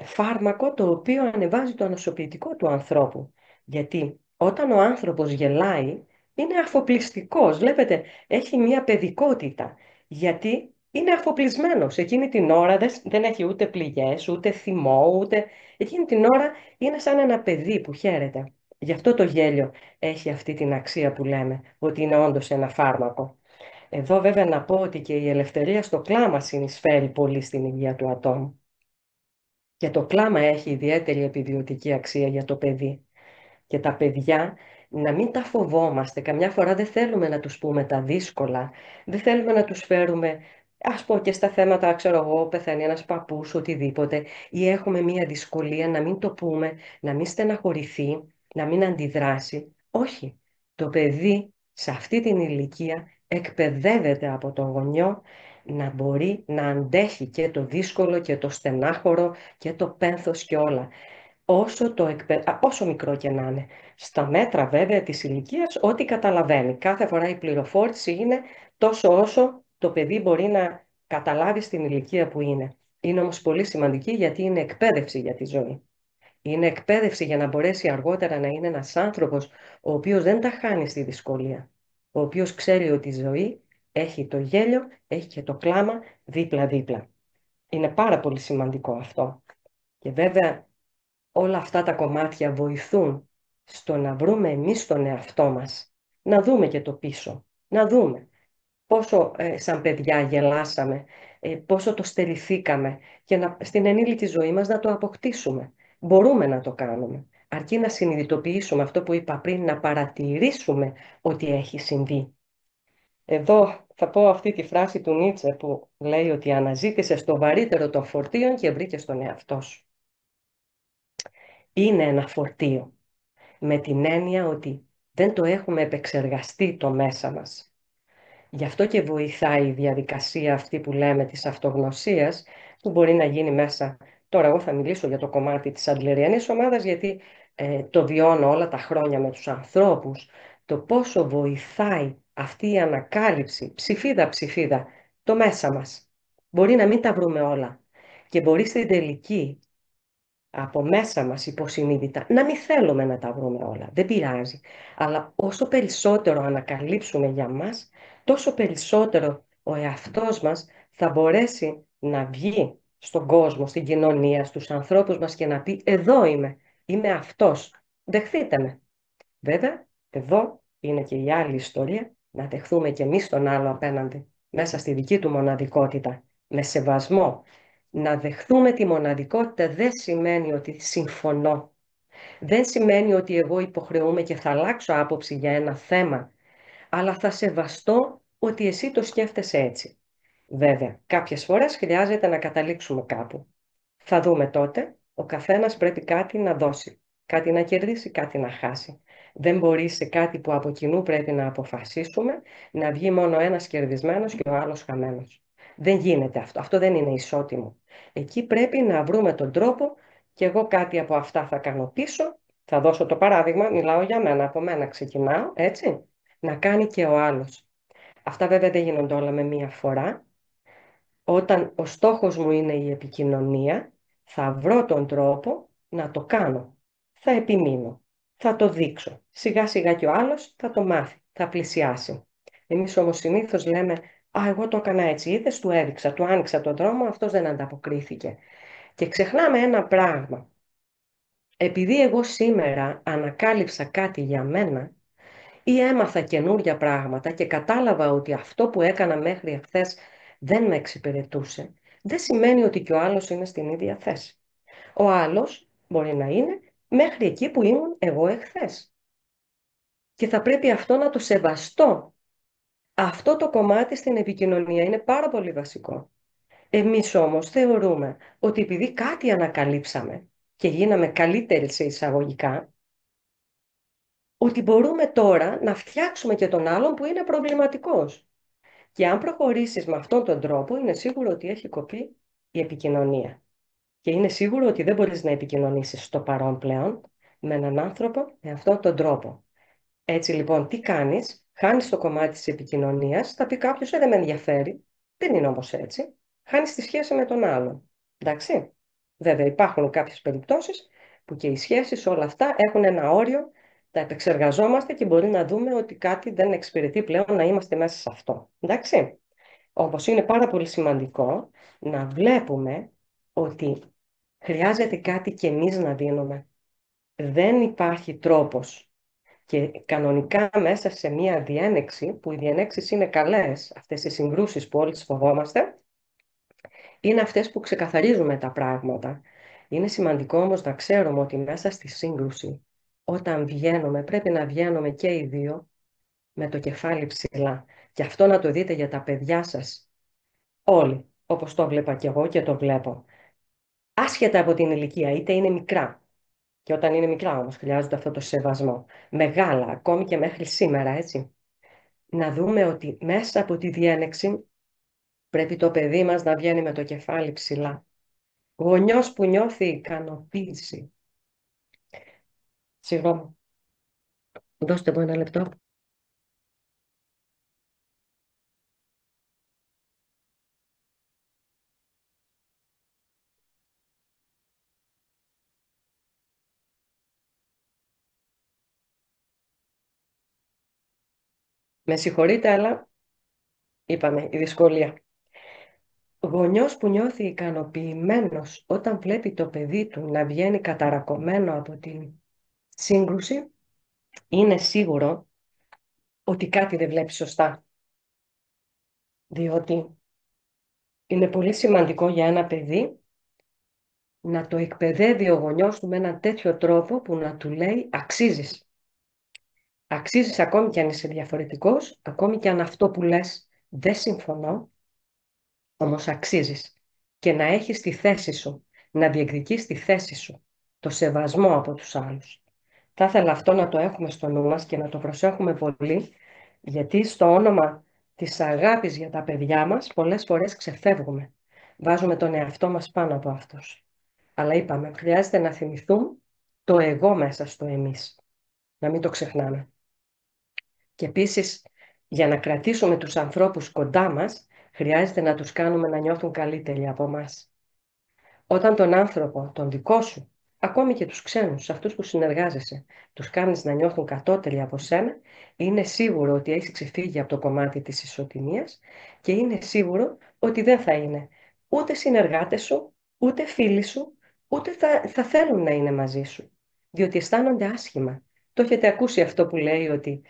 φάρμακο το οποίο ανεβάζει το ανοσοποιητικό του ανθρώπου. Γιατί όταν ο άνθρωπος γελάει είναι αφοπλιστικός. Βλέπετε, έχει μια παιδικότητα. Γιατί είναι αφοπλισμένος. Εκείνη την ώρα δεν έχει ούτε πληγές, ούτε θυμό, ούτε... Εκείνη την ώρα είναι σαν ένα παιδί που χαίρεται. Γι' αυτό το γέλιο έχει αυτή την αξία που λέμε, ότι είναι όντως ένα φάρμακο. Εδώ βέβαια να πω ότι και η ελευθερία στο κλάμα συνεισφέρει πολύ στην υγεία του ατόμου. Και το κλάμα έχει ιδιαίτερη επιβιωτική αξία για το παιδί. Και τα παιδιά να μην τα φοβόμαστε. Καμιά φορά δεν θέλουμε να τους πούμε τα δύσκολα. Δεν θέλουμε να τους φέρουμε, ας πω και στα θέματα, ξέρω εγώ, πεθαίνει ένας παππούς, οτιδήποτε. Ή έχουμε μία δυσκολία να μην το πούμε, να μην στεναχωρηθεί, να μην αντιδράσει. Όχι. Το παιδί σε αυτή την ηλικία εκπαιδεύεται από τον γονιό να μπορεί να αντέχει και το δύσκολο και το στενάχωρο και το πένθος και όλα όσο μικρό και να είναι. Στα μέτρα βέβαια της ηλικίας, ό,τι καταλαβαίνει. Κάθε φορά η πληροφόρηση είναι τόσο όσο το παιδί μπορεί να καταλάβει στην ηλικία που είναι. Είναι όμως πολύ σημαντική γιατί είναι εκπαίδευση για τη ζωή. Είναι εκπαίδευση για να μπορέσει αργότερα να είναι ένας άνθρωπος ο οποίος δεν τα χάνει στη δυσκολία. Ο οποίος ξέρει ότι η ζωή έχει το γέλιο, έχει και το κλάμα δίπλα-δίπλα. Είναι πάρα πολύ σημαντικό αυτό. Και βέβαια όλα αυτά τα κομμάτια βοηθούν στο να βρούμε εμείς τον εαυτό μας, να δούμε και το πίσω, να δούμε πόσο σαν παιδιά γελάσαμε, πόσο το στερηθήκαμε και στην ενήλικη ζωή μας να το αποκτήσουμε. Μπορούμε να το κάνουμε, αρκεί να συνειδητοποιήσουμε αυτό που είπα πριν, να παρατηρήσουμε ότι έχει συμβεί. Εδώ θα πω αυτή τη φράση του Νίτσε που λέει ότι αναζήτησε στο βαρύτερο των φορτίων και βρήκε στον εαυτό σου. Είναι ένα φορτίο, με την έννοια ότι δεν το έχουμε επεξεργαστεί το μέσα μας. Γι' αυτό και βοηθάει η διαδικασία αυτή που λέμε της αυτογνωσίας, που μπορεί να γίνει μέσα. Τώρα εγώ θα μιλήσω για το κομμάτι της αντλεριανής ομάδας, γιατί το βιώνω όλα τα χρόνια με τους ανθρώπους, το πόσο βοηθάει αυτή η ανακάλυψη, ψηφίδα-ψηφίδα, το μέσα μας. Μπορεί να μην τα βρούμε όλα και μπορεί στην τελική από μέσα μας υποσυνείδητα, να μην θέλουμε να τα βρούμε όλα, δεν πειράζει. Αλλά όσο περισσότερο ανακαλύψουμε για μας, τόσο περισσότερο ο εαυτός μας θα μπορέσει να βγει στον κόσμο, στην κοινωνία, στους ανθρώπους μας και να πει «Εδώ είμαι αυτός, δεχτείτε με». Βέβαια, εδώ είναι και η άλλη ιστορία, να δεχθούμε και εμείς τον άλλο απέναντι, μέσα στη δική του μοναδικότητα, με σεβασμό, Να δεχθούμε τη μοναδικότητα δεν σημαίνει ότι συμφωνώ. Δεν σημαίνει ότι εγώ υποχρεούμαι και θα αλλάξω άποψη για ένα θέμα, αλλά θα σεβαστώ ότι εσύ το σκέφτεσαι έτσι. Βέβαια, κάποιες φορές χρειάζεται να καταλήξουμε κάπου. Θα δούμε τότε, ο καθένας πρέπει κάτι να δώσει, κάτι να κερδίσει, κάτι να χάσει. Δεν μπορεί σε κάτι που από κοινού πρέπει να αποφασίσουμε να βγει μόνο ένας κερδισμένος και ο άλλος χαμένος. Δεν γίνεται αυτό. Αυτό δεν είναι ισότιμο. Εκεί πρέπει να βρούμε τον τρόπο και εγώ κάτι από αυτά θα κάνω πίσω. Θα δώσω το παράδειγμα, μιλάω για μένα, από μένα ξεκινάω, έτσι, να κάνει και ο άλλος. Αυτά βέβαια δεν γίνονται όλα με μία φορά. Όταν ο στόχος μου είναι η επικοινωνία, θα βρω τον τρόπο να το κάνω. Θα επιμείνω, θα το δείξω. Σιγά σιγά και ο άλλος θα το μάθει, θα πλησιάσει. Εμείς όμως συνήθως λέμε «Α, εγώ το έκανα έτσι, είδες, του έδειξα, του άνοιξα τον δρόμο, αυτός δεν ανταποκρίθηκε». Και ξεχνάμε ένα πράγμα. Επειδή εγώ σήμερα ανακάλυψα κάτι για μένα, ή έμαθα καινούρια πράγματα και κατάλαβα ότι αυτό που έκανα μέχρι εχθές δεν με εξυπηρετούσε, δεν σημαίνει ότι και ο άλλος είναι στην ίδια θέση. Ο άλλος μπορεί να είναι μέχρι εκεί που ήμουν εγώ εχθές. Και θα πρέπει αυτό να το σεβαστώ. Αυτό το κομμάτι στην επικοινωνία είναι πάρα πολύ βασικό. Εμείς όμως θεωρούμε ότι επειδή κάτι ανακαλύψαμε και γίναμε καλύτεροι σε εισαγωγικά, ότι μπορούμε τώρα να φτιάξουμε και τον άλλον που είναι προβληματικός. Και αν προχωρήσεις με αυτόν τον τρόπο, είναι σίγουρο ότι έχει κοπεί η επικοινωνία. Και είναι σίγουρο ότι δεν μπορείς να επικοινωνήσεις στο παρόν πλέον με έναν άνθρωπο με αυτόν τον τρόπο. Έτσι λοιπόν, τι κάνεις, χάνεις το κομμάτι της επικοινωνίας, θα πει κάποιος, δεν με ενδιαφέρει. Δεν είναι όμως έτσι. Χάνεις τη σχέση με τον άλλον. Εντάξει. Βέβαια, υπάρχουν κάποιες περιπτώσεις που και οι σχέσεις όλα αυτά έχουν ένα όριο, τα επεξεργαζόμαστε και μπορεί να δούμε ότι κάτι δεν εξυπηρετεί πλέον να είμαστε μέσα σε αυτό. Εντάξει. Όπως είναι πάρα πολύ σημαντικό να βλέπουμε ότι χρειάζεται κάτι και εμείς να δίνουμε. Δεν υπάρχει τρόπος. Και κανονικά μέσα σε μία διένεξη, που οι διενέξεις είναι καλές, αυτές οι συγκρούσεις που όλοι τις φοβόμαστε, είναι αυτές που ξεκαθαρίζουμε τα πράγματα. Είναι σημαντικό όμως να ξέρουμε ότι μέσα στη σύγκρουση, όταν βγαίνουμε, πρέπει να βγαίνουμε και οι δύο με το κεφάλι ψηλά. Και αυτό να το δείτε για τα παιδιά σας όλοι, όπως το βλέπα και εγώ και το βλέπω. Άσχετα από την ηλικία, είτε είναι μικρά. Και όταν είναι μικρά όμως χρειάζονται αυτό το σεβασμό. Μεγάλα, ακόμη και μέχρι σήμερα, έτσι. Να δούμε ότι μέσα από τη διένεξη πρέπει το παιδί μας να βγαίνει με το κεφάλι ψηλά. Γονιός που νιώθει ικανοποίηση. Συγγνώμη, δώστε μου ένα λεπτό. Με συγχωρείτε, αλλά είπαμε, η δυσκολία. Γονιός που νιώθει ικανοποιημένος όταν βλέπει το παιδί του να βγαίνει καταρακωμένο από την σύγκρουση, είναι σίγουρο ότι κάτι δεν βλέπει σωστά. Διότι είναι πολύ σημαντικό για ένα παιδί να το εκπαιδεύει ο γονιός του με έναν τέτοιο τρόπο που να του λέει αξίζεις. Αξίζεις ακόμη κι αν είσαι διαφορετικός, ακόμη κι αν αυτό που λες δεν συμφωνώ, όμως αξίζεις. Και να έχεις τη θέση σου, να διεκδικείς τη θέση σου, το σεβασμό από τους άλλους. Θα ήθελα αυτό να το έχουμε στο νου μας και να το προσέχουμε πολύ, γιατί στο όνομα της αγάπης για τα παιδιά μας πολλές φορές ξεφεύγουμε. Βάζουμε τον εαυτό μας πάνω από αυτούς. Αλλά είπαμε, χρειάζεται να θυμηθούμε το εγώ μέσα στο εμείς. Να μην το ξεχνάμε. Και επίσης, για να κρατήσουμε τους ανθρώπους κοντά μας, χρειάζεται να τους κάνουμε να νιώθουν καλύτεροι από μας. Όταν τον άνθρωπο, τον δικό σου, ακόμη και τους ξένους, αυτούς που συνεργάζεσαι, τους κάνεις να νιώθουν κατώτεροι από σένα, είναι σίγουρο ότι έχει ξεφύγει από το κομμάτι της ισοτιμίας και είναι σίγουρο ότι δεν θα είναι ούτε συνεργάτες σου, ούτε φίλοι σου, ούτε θα θέλουν να είναι μαζί σου, διότι αισθάνονται άσχημα. Το έχετε ακούσει αυτό που λέει ότι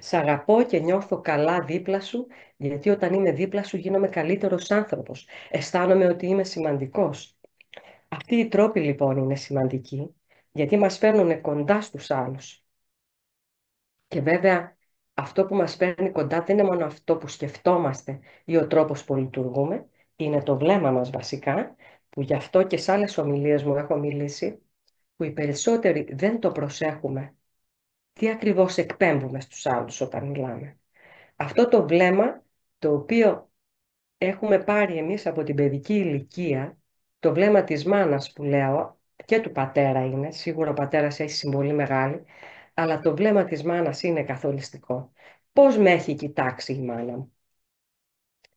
Σ' αγαπώ και νιώθω καλά δίπλα σου, γιατί όταν είμαι δίπλα σου γίνομαι καλύτερος άνθρωπος. Αισθάνομαι ότι είμαι σημαντικός. Αυτοί οι τρόποι λοιπόν είναι σημαντικοί, γιατί μας φέρνουν κοντά στους άλλους. Και βέβαια αυτό που μας φέρνει κοντά δεν είναι μόνο αυτό που σκεφτόμαστε ή ο τρόπος που λειτουργούμε, είναι το βλέμμα μας βασικά, που γι' αυτό και σε άλλες ομιλίες μου έχω μιλήσει, που οι περισσότεροι δεν το προσέχουμε. Τι ακριβώς εκπέμπουμε στους άλλους όταν μιλάμε. Αυτό το βλέμμα, το οποίο έχουμε πάρει εμείς από την παιδική ηλικία, το βλέμμα της μάνας που λέω, και του πατέρα είναι, σίγουρα ο πατέρας έχει συμβολή μεγάλη, αλλά το βλέμμα της μάνας είναι καθοριστικό. Πώς με έχει κοιτάξει η μάνα μου?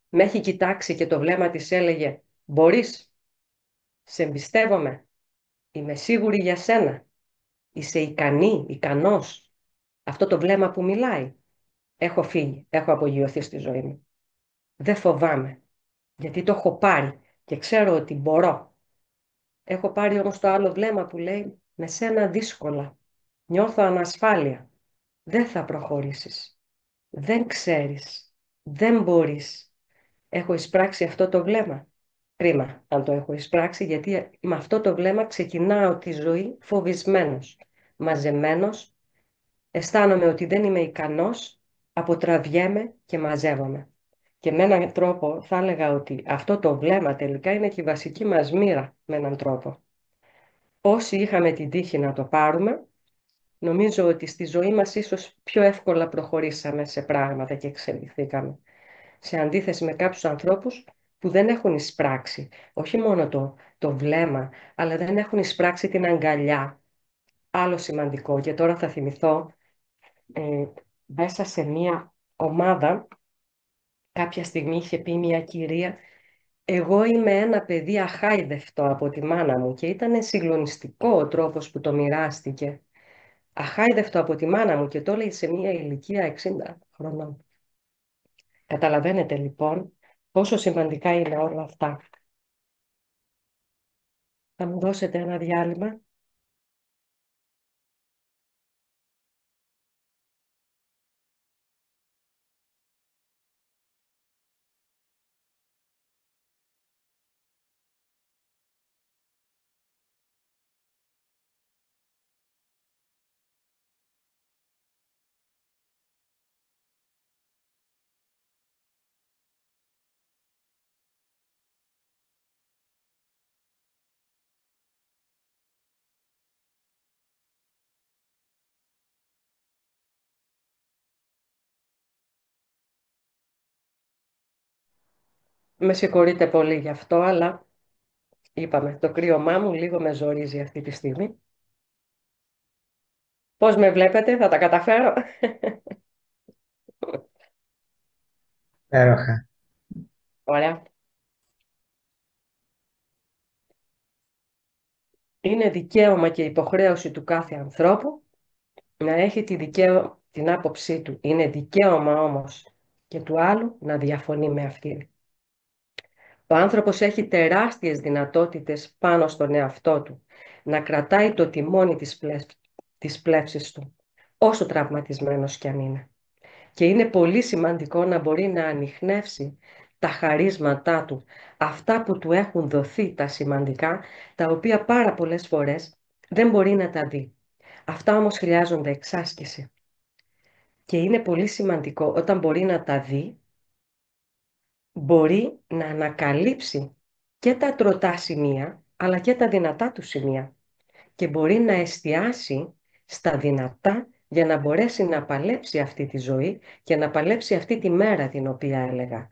Με έχει κοιτάξει και το βλέμμα της έλεγε «Μπορείς, σε εμπιστεύομαι, είμαι σίγουρη για σένα, είσαι ικανή, ικανός». Αυτό το βλέμμα που μιλάει. Έχω φύγει, έχω απογειωθεί στη ζωή μου. Δεν φοβάμαι, γιατί το έχω πάρει και ξέρω ότι μπορώ. Έχω πάρει όμως το άλλο βλέμμα που λέει «Με σένα δύσκολα, νιώθω ανασφάλεια, δεν θα προχωρήσεις, δεν ξέρεις, δεν μπορείς». Έχω εισπράξει αυτό το βλέμμα. Κρίμα αν το έχω εισπράξει, γιατί με αυτό το βλέμμα ξεκινάω τη ζωή φοβισμένος, μαζεμένος, αισθάνομαι ότι δεν είμαι ικανός, αποτραβιέμαι και μαζεύομαι. Και με έναν τρόπο θα έλεγα ότι αυτό το βλέμμα τελικά είναι και η βασική μας μοίρα με έναν τρόπο. Όσοι είχαμε την τύχη να το πάρουμε, νομίζω ότι στη ζωή μας ίσως πιο εύκολα προχωρήσαμε σε πράγματα και εξελιχθήκαμε. Σε αντίθεση με κάποιους ανθρώπους που δεν έχουν εισπράξει, όχι μόνο το βλέμμα, αλλά δεν έχουν εισπράξει την αγκαλιά. Άλλο σημαντικό, και τώρα θα θυμηθώ, ε, μέσα σε μία ομάδα, κάποια στιγμή είχε πει μια κυρία «Εγώ είμαι ένα παιδί αχάιδευτο από τη μάνα μου» και ήταν συγκλονιστικό ο τρόπος που το μοιράστηκε. Αχάιδευτο από τη μάνα μου, και το λέει σε μια ηλικία 60 χρονών. Καταλαβαίνετε λοιπόν πόσο σημαντικά είναι όλα αυτά. Θα μου δώσετε ένα διάλειμμα? Με συγχωρείτε πολύ γι' αυτό, αλλά είπαμε, το κρύωμά μου λίγο με ζορίζει αυτή τη στιγμή. Πώς με βλέπετε, θα τα καταφέρω? Υπέροχα. Ωραία. Είναι δικαίωμα και υποχρέωση του κάθε ανθρώπου να έχει την άποψή του. Είναι δικαίωμα όμως και του άλλου να διαφωνεί με αυτήν. Ο άνθρωπος έχει τεράστιες δυνατότητες πάνω στον εαυτό του, να κρατάει το τιμόνι της πλεύσης του, όσο τραυματισμένος κι αν είναι. Και είναι πολύ σημαντικό να μπορεί να ανιχνεύσει τα χαρίσματά του, αυτά που του έχουν δοθεί τα σημαντικά, τα οποία πάρα πολλές φορές δεν μπορεί να τα δει. Αυτά όμως χρειάζονται εξάσκηση. Και είναι πολύ σημαντικό όταν μπορεί να τα δει, μπορεί να ανακαλύψει και τα τροτά σημεία, αλλά και τα δυνατά του σημεία. Και μπορεί να εστιάσει στα δυνατά για να μπορέσει να παλέψει αυτή τη ζωή και να παλέψει αυτή τη μέρα την οποία έλεγα.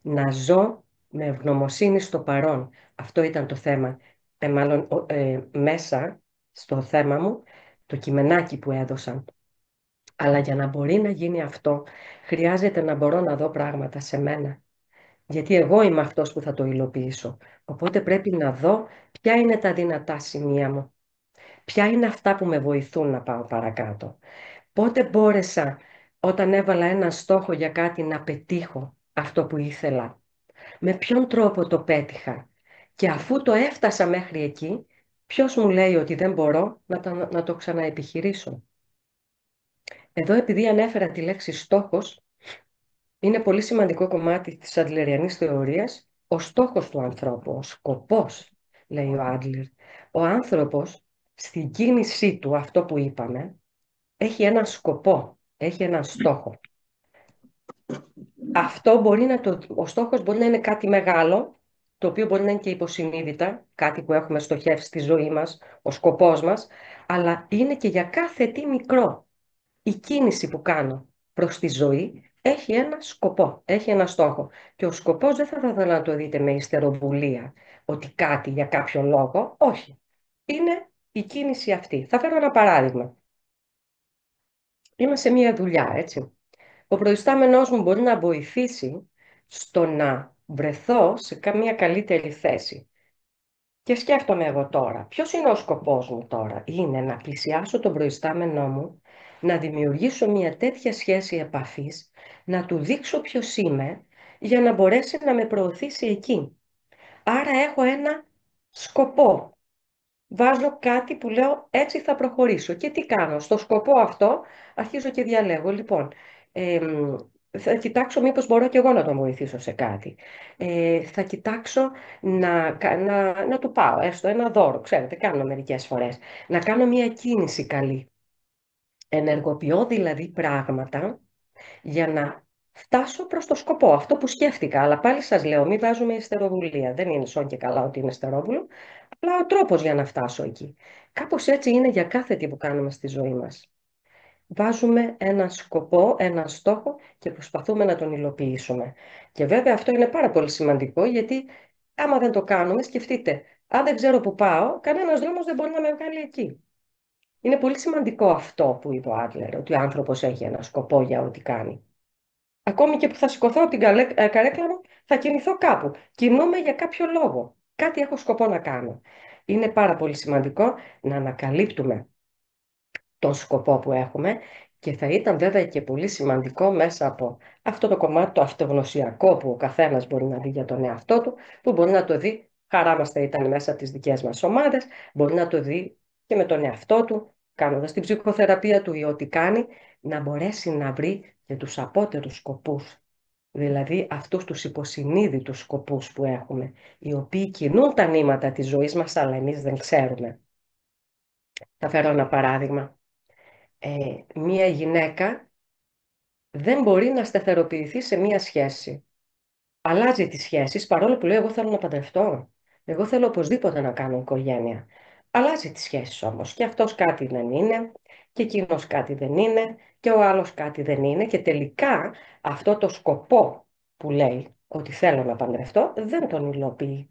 Να ζω με ευγνωμοσύνη στο παρόν. Αυτό ήταν το θέμα. Μάλλον μέσα στο θέμα μου, το κειμενάκι που έδωσαν. Αλλά για να μπορεί να γίνει αυτό, χρειάζεται να μπορώ να δω πράγματα σε μένα. Γιατί εγώ είμαι αυτός που θα το υλοποιήσω. Οπότε πρέπει να δω ποια είναι τα δυνατά σημεία μου. Ποια είναι αυτά που με βοηθούν να πάω παρακάτω. Πότε μπόρεσα όταν έβαλα ένα στόχο για κάτι να πετύχω αυτό που ήθελα. Με ποιον τρόπο το πέτυχα. Και αφού το έφτασα μέχρι εκεί, ποιος μου λέει ότι δεν μπορώ να το ξαναεπιχειρήσω. Εδώ, επειδή ανέφερα τη λέξη στόχος, είναι πολύ σημαντικό κομμάτι της αντλεριανής θεωρίας, ο στόχος του ανθρώπου, ο σκοπός, λέει ο Άντλερ. Ο άνθρωπος, στην κίνησή του, αυτό που είπαμε, έχει έναν σκοπό, έχει έναν στόχο. Αυτό μπορεί να ο στόχος μπορεί να είναι κάτι μεγάλο, το οποίο μπορεί να είναι και υποσυνείδητα, κάτι που έχουμε στοχεύσει στη ζωή μας, ο σκοπός μας, αλλά είναι και για κάθε τι μικρό. Η κίνηση που κάνω προς τη ζωή έχει ένα σκοπό, έχει ένα στόχο. Και ο σκοπός δεν θα ήθελα να το δείτε με ιστεροβουλία, ότι κάτι για κάποιο λόγο, όχι. Είναι η κίνηση αυτή. Θα φέρω ένα παράδειγμα. Είμαι σε μία δουλειά, έτσι. Ο προϊστάμενός μου μπορεί να βοηθήσει στο να βρεθώ σε καμία καλύτερη θέση. Και σκέφτομαι εγώ τώρα, ποιος είναι ο σκοπός μου τώρα? Είναι να πλησιάσω τον προϊστάμενό μου, να δημιουργήσω μια τέτοια σχέση επαφής, να του δείξω ποιος είμαι, για να μπορέσει να με προωθήσει εκεί. Άρα έχω ένα σκοπό. Βάζω κάτι που λέω έτσι θα προχωρήσω. Και τι κάνω? Στο σκοπό αυτό αρχίζω και διαλέγω. Λοιπόν, θα κοιτάξω μήπως μπορώ και εγώ να τον βοηθήσω σε κάτι. Θα κοιτάξω να του πάω έστω ένα δώρο. Ξέρετε, κάνω μερικές φορές. Να κάνω μια κίνηση καλή. Ενεργοποιώ δηλαδή πράγματα για να φτάσω προς το σκοπό, αυτό που σκέφτηκα. Αλλά πάλι σας λέω, μην βάζουμε ιστεροβουλία. Δεν είναι σόν και καλά ότι είναι ιστερόβουλο, απλά ο τρόπος για να φτάσω εκεί. Κάπως έτσι είναι για κάθε τι που κάνουμε στη ζωή μας. Βάζουμε ένα σκοπό, ένα στόχο και προσπαθούμε να τον υλοποιήσουμε. Και βέβαια αυτό είναι πάρα πολύ σημαντικό, γιατί άμα δεν το κάνουμε, σκεφτείτε, αν δεν ξέρω που πάω, κανένας δρόμος δεν μπορεί να με βγάλει εκεί. Είναι πολύ σημαντικό αυτό που είπε ο Άντλερ, ότι ο άνθρωπος έχει ένα σκοπό για ό,τι κάνει. Ακόμη και που θα σηκωθώ από την καρέκλα μου, θα κινηθώ κάπου. Κινούμαι για κάποιο λόγο. Κάτι έχω σκοπό να κάνω. Είναι πάρα πολύ σημαντικό να ανακαλύπτουμε τον σκοπό που έχουμε και θα ήταν βέβαια και πολύ σημαντικό μέσα από αυτό το κομμάτι το αυτογνωσιακό που ο καθένας μπορεί να δει για τον εαυτό του, που μπορεί να το δει, χαρά μας θα ήταν μέσα από τις δικές μας ομάδες, μπορεί να το δει και με τον εαυτό του, κάνοντας την ψυχοθεραπεία του ή ό,τι κάνει, να μπορέσει να βρει και τους απότερους σκοπούς. Δηλαδή αυτούς τους υποσυνείδητους σκοπούς που έχουμε, οι οποίοι κινούν τα νήματα της ζωής μας, αλλά εμείς δεν ξέρουμε. Θα φέρω ένα παράδειγμα. Μία γυναίκα δεν μπορεί να σταθεροποιηθεί σε μία σχέση. Αλλάζει τις σχέσεις, παρόλο που λέει εγώ θέλω να παντρευτώ. Εγώ θέλω οπωσδήποτε να κάνω οικογένεια. Αλλάζει τις σχέσεις όμως. Και αυτός κάτι δεν είναι, και εκείνος κάτι δεν είναι, και ο άλλος κάτι δεν είναι. Και τελικά αυτό το σκοπό που λέει ότι θέλω να παντρευτώ δεν τον υλοποιεί.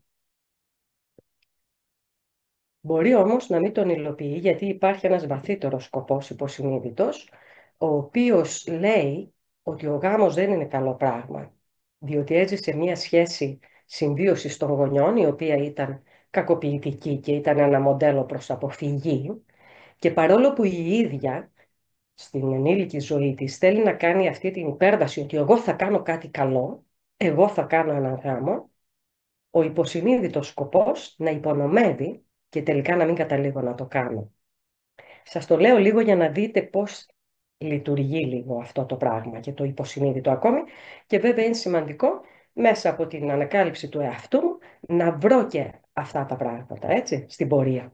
Μπορεί όμως να μην τον υλοποιεί γιατί υπάρχει ένας βαθύτερος σκοπός υποσυνείδητος, ο οποίος λέει ότι ο γάμος δεν είναι καλό πράγμα, διότι έζησε μια σχέση συμβίωσης των γονιών, η οποία ήταν κακοποιητική και ήταν ένα μοντέλο προς αποφυγή, και παρόλο που η ίδια στην ενήλικη ζωή της θέλει να κάνει αυτή την υπέρβαση ότι εγώ θα κάνω κάτι καλό, εγώ θα κάνω έναν γάμο, ο υποσυνείδητος σκοπός να υπονομεύει και τελικά να μην καταλήγω να το κάνω. Σας το λέω λίγο για να δείτε πώς λειτουργεί λίγο αυτό το πράγμα και το υποσυνείδητο ακόμη, και βέβαια είναι σημαντικό μέσα από την ανακάλυψη του εαυτού μου να βρω και αυτά τα πράγματα, έτσι, στην πορεία.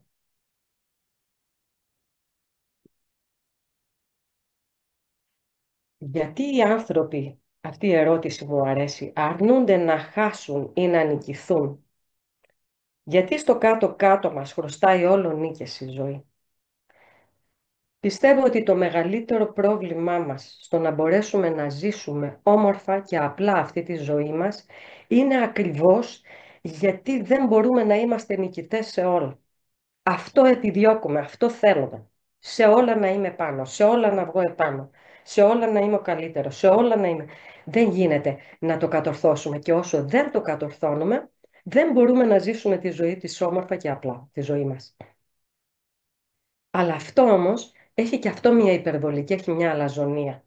Γιατί οι άνθρωποι, αυτή η ερώτηση μου αρέσει, αρνούνται να χάσουν ή να νικηθούν? Γιατί στο κάτω-κάτω μας χρωστάει όλο νίκες η ζωή? Πιστεύω ότι το μεγαλύτερο πρόβλημά μας στο να μπορέσουμε να ζήσουμε όμορφα και απλά αυτή τη ζωή μας είναι ακριβώς γιατί δεν μπορούμε να είμαστε νικητές σε όλα. Αυτό επιδιώκουμε, αυτό θέλουμε. Σε όλα να είμαι πάνω, σε όλα να βγω επάνω, σε όλα να είμαι ο καλύτερος, σε όλα να είμαι. Δεν γίνεται να το κατορθώσουμε, και όσο δεν το κατορθώνουμε, δεν μπορούμε να ζήσουμε τη ζωή της όμορφα και απλά, τη ζωή μας. Αλλά αυτό όμως έχει και αυτό μια υπερβολή και έχει μια αλαζονία.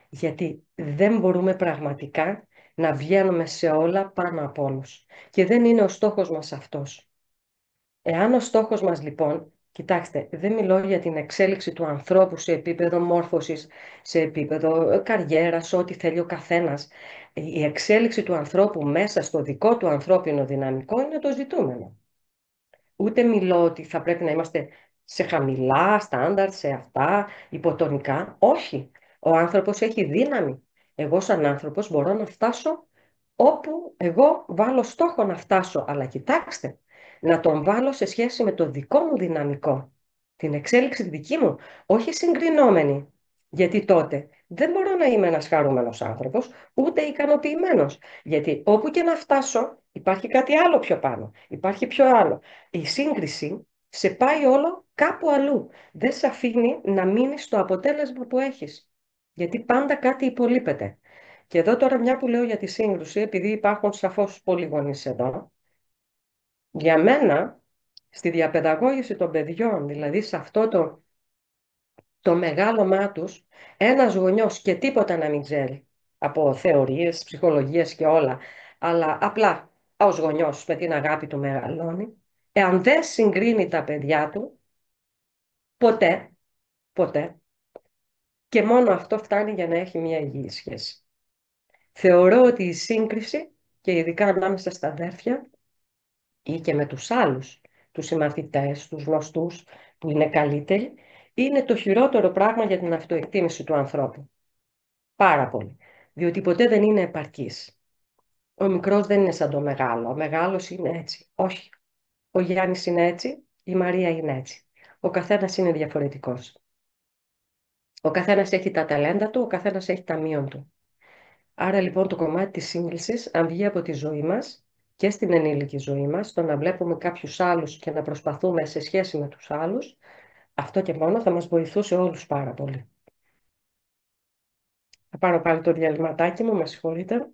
Γιατί δεν μπορούμε πραγματικά να βγαίνουμε σε όλα πάνω από όλους. Και δεν είναι ο στόχος μας αυτός. Εάν ο στόχος μας λοιπόν Κοιτάξτε, δεν μιλώ για την εξέλιξη του ανθρώπου σε επίπεδο μόρφωσης, σε επίπεδο καριέρας, ό,τι θέλει ο καθένας. Η εξέλιξη του ανθρώπου μέσα στο δικό του ανθρώπινο δυναμικό είναι το ζητούμενο. Ούτε μιλώ ότι θα πρέπει να είμαστε σε χαμηλά στάνταρ, σε αυτά, υποτονικά. Όχι. Ο άνθρωπος έχει δύναμη. Εγώ σαν άνθρωπος μπορώ να φτάσω όπου εγώ βάλω στόχο να φτάσω. Αλλά κοιτάξτε, να τον βάλω σε σχέση με το δικό μου δυναμικό. Την εξέλιξη τη δική μου, όχι συγκρινόμενη. Γιατί τότε δεν μπορώ να είμαι ένας χαρούμενος άνθρωπος, ούτε ικανοποιημένος. Γιατί όπου και να φτάσω, υπάρχει κάτι άλλο πιο πάνω. Υπάρχει πιο άλλο. Η σύγκριση σε πάει όλο κάπου αλλού. Δεν σε αφήνει να μείνει στο αποτέλεσμα που έχεις. Γιατί πάντα κάτι υπολείπεται. Και εδώ τώρα μια που λέω για τη σύγκρουση, επειδή υπάρχουν σαφώς πολλοί γονείς εδώ, για μένα στη διαπαιδαγώγηση των παιδιών, δηλαδή σε αυτό το μεγάλωμά τους, ένας γονιός και τίποτα να μην ξέρει από θεωρίες, ψυχολογίες και όλα, αλλά απλά ως γονιός με την αγάπη του μεγαλώνει, εάν δεν συγκρίνει τα παιδιά του, ποτέ, ποτέ, και μόνο αυτό φτάνει για να έχει μια υγιή σχέση. Θεωρώ ότι η σύγκριση, και ειδικά ανάμεσα στα αδέρφια ή και με τους άλλους, τους συμμαθητές, τους γνωστούς που είναι καλύτεροι, είναι το χειρότερο πράγμα για την αυτοεκτίμηση του ανθρώπου. Πάρα πολύ. Διότι ποτέ δεν είναι επαρκής. Ο μικρός δεν είναι σαν το μεγάλο. Ο μεγάλος είναι έτσι. Όχι. Ο Γιάννης είναι έτσι. Η Μαρία είναι έτσι. Ο καθένας είναι διαφορετικός. Ο καθένας έχει τα ταλέντα του, ο καθένας έχει τα μείον του. Άρα λοιπόν το κομμάτι της σύγκλησης, αν βγει από τη ζωή μας και στην ενήλικη ζωή μας, το να βλέπουμε κάποιους άλλους και να προσπαθούμε σε σχέση με τους άλλους, αυτό και μόνο θα μας βοηθούσε όλους πάρα πολύ. Θα πάρω πάλι το διαλυματάκι μου, με συγχωρείτε.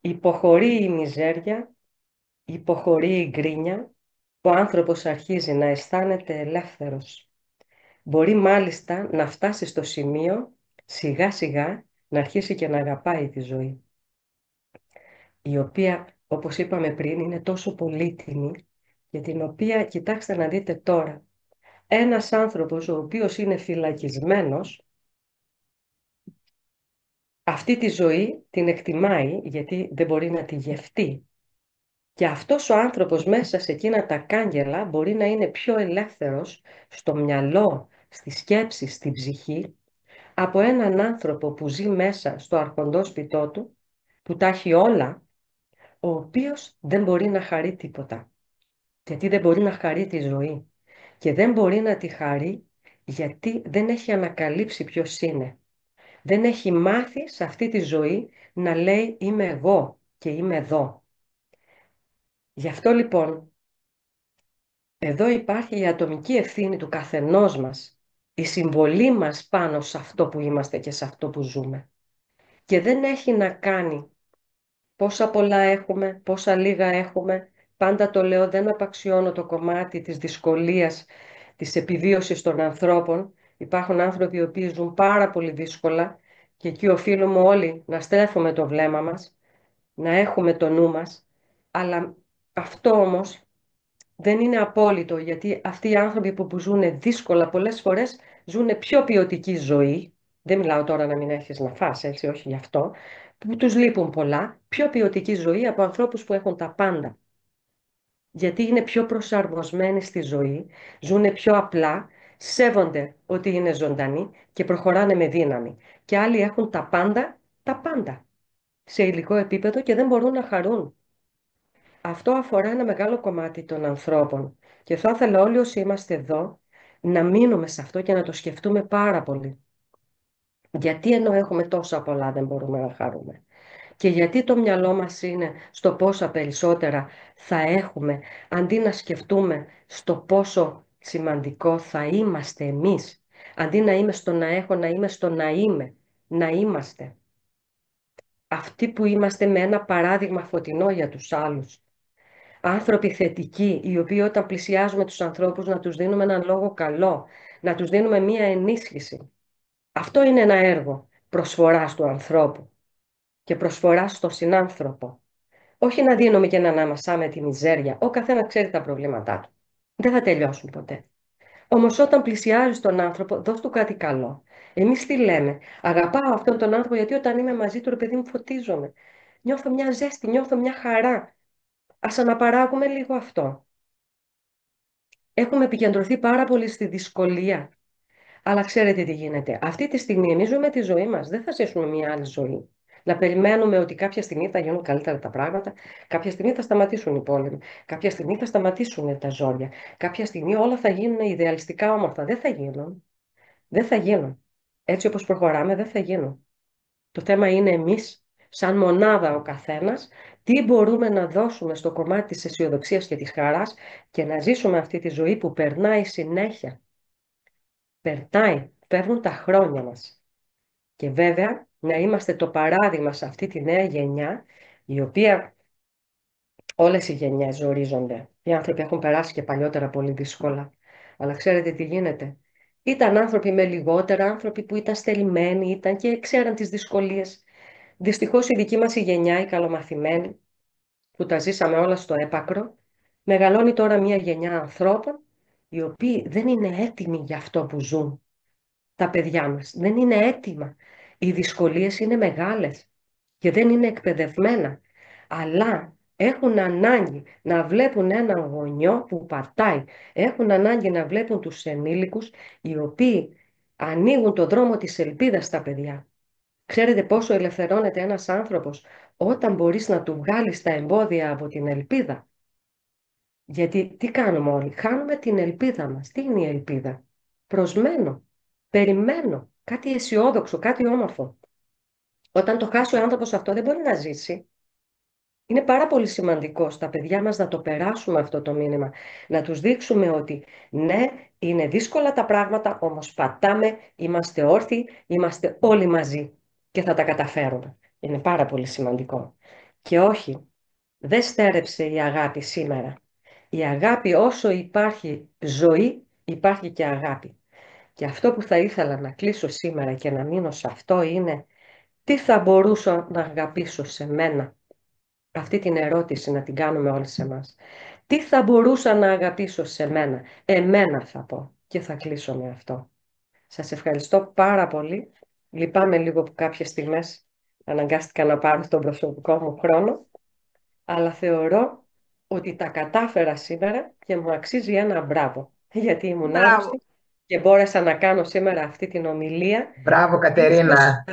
Υποχωρεί η μιζέρια, υποχωρεί η γκρίνια, ο άνθρωπος αρχίζει να αισθάνεται ελεύθερος. Μπορεί μάλιστα να φτάσει στο σημείο σιγά σιγά να αρχίσει και να αγαπάει τη ζωή, η οποία, όπως είπαμε πριν, είναι τόσο πολύτιμη, για την οποία, κοιτάξτε να δείτε τώρα, ένας άνθρωπος ο οποίος είναι φυλακισμένος, αυτή τη ζωή την εκτιμάει γιατί δεν μπορεί να τη γευτεί. Και αυτός ο άνθρωπος μέσα σε εκείνα τα κάγκελα μπορεί να είναι πιο ελεύθερος στο μυαλό, στη σκέψη, στην ψυχή, από έναν άνθρωπο που ζει μέσα στο αρχοντόσπιτό του, που τα έχει όλα, ο οποίος δεν μπορεί να χαρεί τίποτα. Γιατί δεν μπορεί να χαρεί τη ζωή. Και δεν μπορεί να τη χαρεί γιατί δεν έχει ανακαλύψει ποιος είναι. Δεν έχει μάθει σε αυτή τη ζωή να λέει είμαι εγώ και είμαι εδώ. Γι' αυτό λοιπόν εδώ υπάρχει η ατομική ευθύνη του καθενός μας, η συμβολή μας πάνω σε αυτό που είμαστε και σε αυτό που ζούμε. Και δεν έχει να κάνει πόσα πολλά έχουμε, πόσα λίγα έχουμε. Πάντα το λέω, δεν απαξιώνω το κομμάτι της δυσκολίας, της επιβίωσης των ανθρώπων. Υπάρχουν άνθρωποι οι οποίοι ζουν πάρα πολύ δύσκολα και εκεί οφείλουμε όλοι να στρέφουμε το βλέμμα μας, να έχουμε το νου μας. Αλλά αυτό όμως δεν είναι απόλυτο, γιατί αυτοί οι άνθρωποι που ζουν δύσκολα πολλές φορές ζουν πιο ποιοτική ζωή. Δεν μιλάω τώρα να μην έχεις να φας, έτσι, όχι γι' αυτό, που τους λείπουν πολλά, πιο ποιοτική ζωή από ανθρώπους που έχουν τα πάντα. Γιατί είναι πιο προσαρμοσμένοι στη ζωή, ζουν πιο απλά, σέβονται ότι είναι ζωντανοί και προχωράνε με δύναμη. Και άλλοι έχουν τα πάντα, σε υλικό επίπεδο και δεν μπορούν να χαρούν. Αυτό αφορά ένα μεγάλο κομμάτι των ανθρώπων και θα ήθελα όλοι όσοι είμαστε εδώ να μείνουμε σε αυτό και να το σκεφτούμε πάρα πολύ. Γιατί ενώ έχουμε τόσα πολλά δεν μπορούμε να χαρούμε. Και γιατί το μυαλό μας είναι στο πόσα περισσότερα θα έχουμε, αντί να σκεφτούμε στο πόσο σημαντικό θα είμαστε εμείς. Αντί να είμαι στο να έχω, να είμαι στο να είμαι, να είμαστε. Αυτοί που είμαστε με ένα παράδειγμα φωτεινό για τους άλλους. Άνθρωποι θετικοί, οι οποίοι όταν πλησιάζουμε τους ανθρώπους να τους δίνουμε έναν λόγο καλό, να τους δίνουμε μία ενίσχυση. Αυτό είναι ένα έργο προσφοράς του ανθρώπου και προσφοράς στον συνάνθρωπο. Όχι να δίνουμε και να αναμασάμε τη μιζέρια. Ο καθένας ξέρει τα προβλήματά του. Δεν θα τελειώσουν ποτέ. Όμως όταν πλησιάζεις τον άνθρωπο, δώσ' του κάτι καλό. Εμείς τι λέμε? Αγαπάω αυτόν τον άνθρωπο γιατί όταν είμαι μαζί του, ρε παιδί μου, φωτίζομαι. Νιώθω μια ζέστη, νιώθω μια χαρά. Ας αναπαράγουμε λίγο αυτό. Έχουμε επικεντρωθεί πάρα πολύ στη δυσκολία. Αλλά ξέρετε τι γίνεται. Αυτή τη στιγμή εμείς ζούμε τη ζωή μας. Δεν θα ζήσουμε μια άλλη ζωή. Να περιμένουμε ότι κάποια στιγμή θα γίνουν καλύτερα τα πράγματα, κάποια στιγμή θα σταματήσουν οι πόλεμοι, κάποια στιγμή θα σταματήσουν τα ζόρια, κάποια στιγμή όλα θα γίνουν ιδεαλιστικά όμορφα. Δεν θα γίνουν. Δεν θα γίνουν. Έτσι όπως προχωράμε δεν θα γίνουν. Το θέμα είναι εμείς, σαν μονάδα ο καθένας, τι μπορούμε να δώσουμε στο κομμάτι της αισιοδοξίας και της χαράς και να ζήσουμε αυτή τη ζωή που περνάει συνέχεια. Περνάει, φεύγουν τα χρόνια μας. Και βέβαια να είμαστε το παράδειγμα σε αυτή τη νέα γενιά, η οποία όλες οι γενιές ζορίζονται. Οι άνθρωποι έχουν περάσει και παλιότερα πολύ δύσκολα. Αλλά ξέρετε τι γίνεται? Ήταν άνθρωποι με λιγότερα, άνθρωποι που ήταν στερημένοι, ήταν και ξέραν τις δυσκολίες. Δυστυχώς η δική μας η γενιά, η καλομαθημένη, που τα ζήσαμε όλα στο έπακρο, μεγαλώνει τώρα μια γενιά ανθρώπων, οι οποίοι δεν είναι έτοιμοι για αυτό που ζουν. Τα παιδιά μας δεν είναι έτοιμα. Οι δυσκολίες είναι μεγάλες και δεν είναι εκπαιδευμένα. Αλλά έχουν ανάγκη να βλέπουν έναν γονιό που πατάει. Έχουν ανάγκη να βλέπουν τους ενήλικους οι οποίοι ανοίγουν το δρόμο της ελπίδας στα παιδιά. Ξέρετε πόσο ελευθερώνεται ένας άνθρωπος όταν μπορείς να του βγάλεις τα εμπόδια από την ελπίδα? Γιατί τι κάνουμε όλοι? Χάνουμε την ελπίδα μας. Τι είναι η ελπίδα? Προσμένω, περιμένω, κάτι αισιόδοξο, κάτι όμορφο. Όταν το χάσει ο άνθρωπος αυτό δεν μπορεί να ζήσει. Είναι πάρα πολύ σημαντικό στα παιδιά μας να το περάσουμε αυτό το μήνυμα. Να τους δείξουμε ότι ναι, είναι δύσκολα τα πράγματα, όμως πατάμε, είμαστε όρθιοι, είμαστε όλοι μαζί και θα τα καταφέρουμε. Είναι πάρα πολύ σημαντικό. Και όχι, δεν στέρεψε η αγάπη σήμερα. Η αγάπη, όσο υπάρχει ζωή, υπάρχει και αγάπη. Και αυτό που θα ήθελα να κλείσω σήμερα και να μείνω σε αυτό είναι τι θα μπορούσα να αγαπήσω σε μένα. Αυτή την ερώτηση να την κάνουμε όλοι σε εμάς. Τι θα μπορούσα να αγαπήσω σε μένα? Εμένα θα πω και θα κλείσω με αυτό. Σας ευχαριστώ πάρα πολύ. Λυπάμαι λίγο που κάποιες στιγμές αναγκάστηκα να πάρω τον προσωπικό μου χρόνο, αλλά θεωρώ ότι τα κατάφερα σήμερα και μου αξίζει ένα μπράβο, γιατί ήμουν Μπράβο. άρρωστη και μπόρεσα να κάνω σήμερα αυτή την ομιλία. Μπράβο, Ίσως Κατερίνα.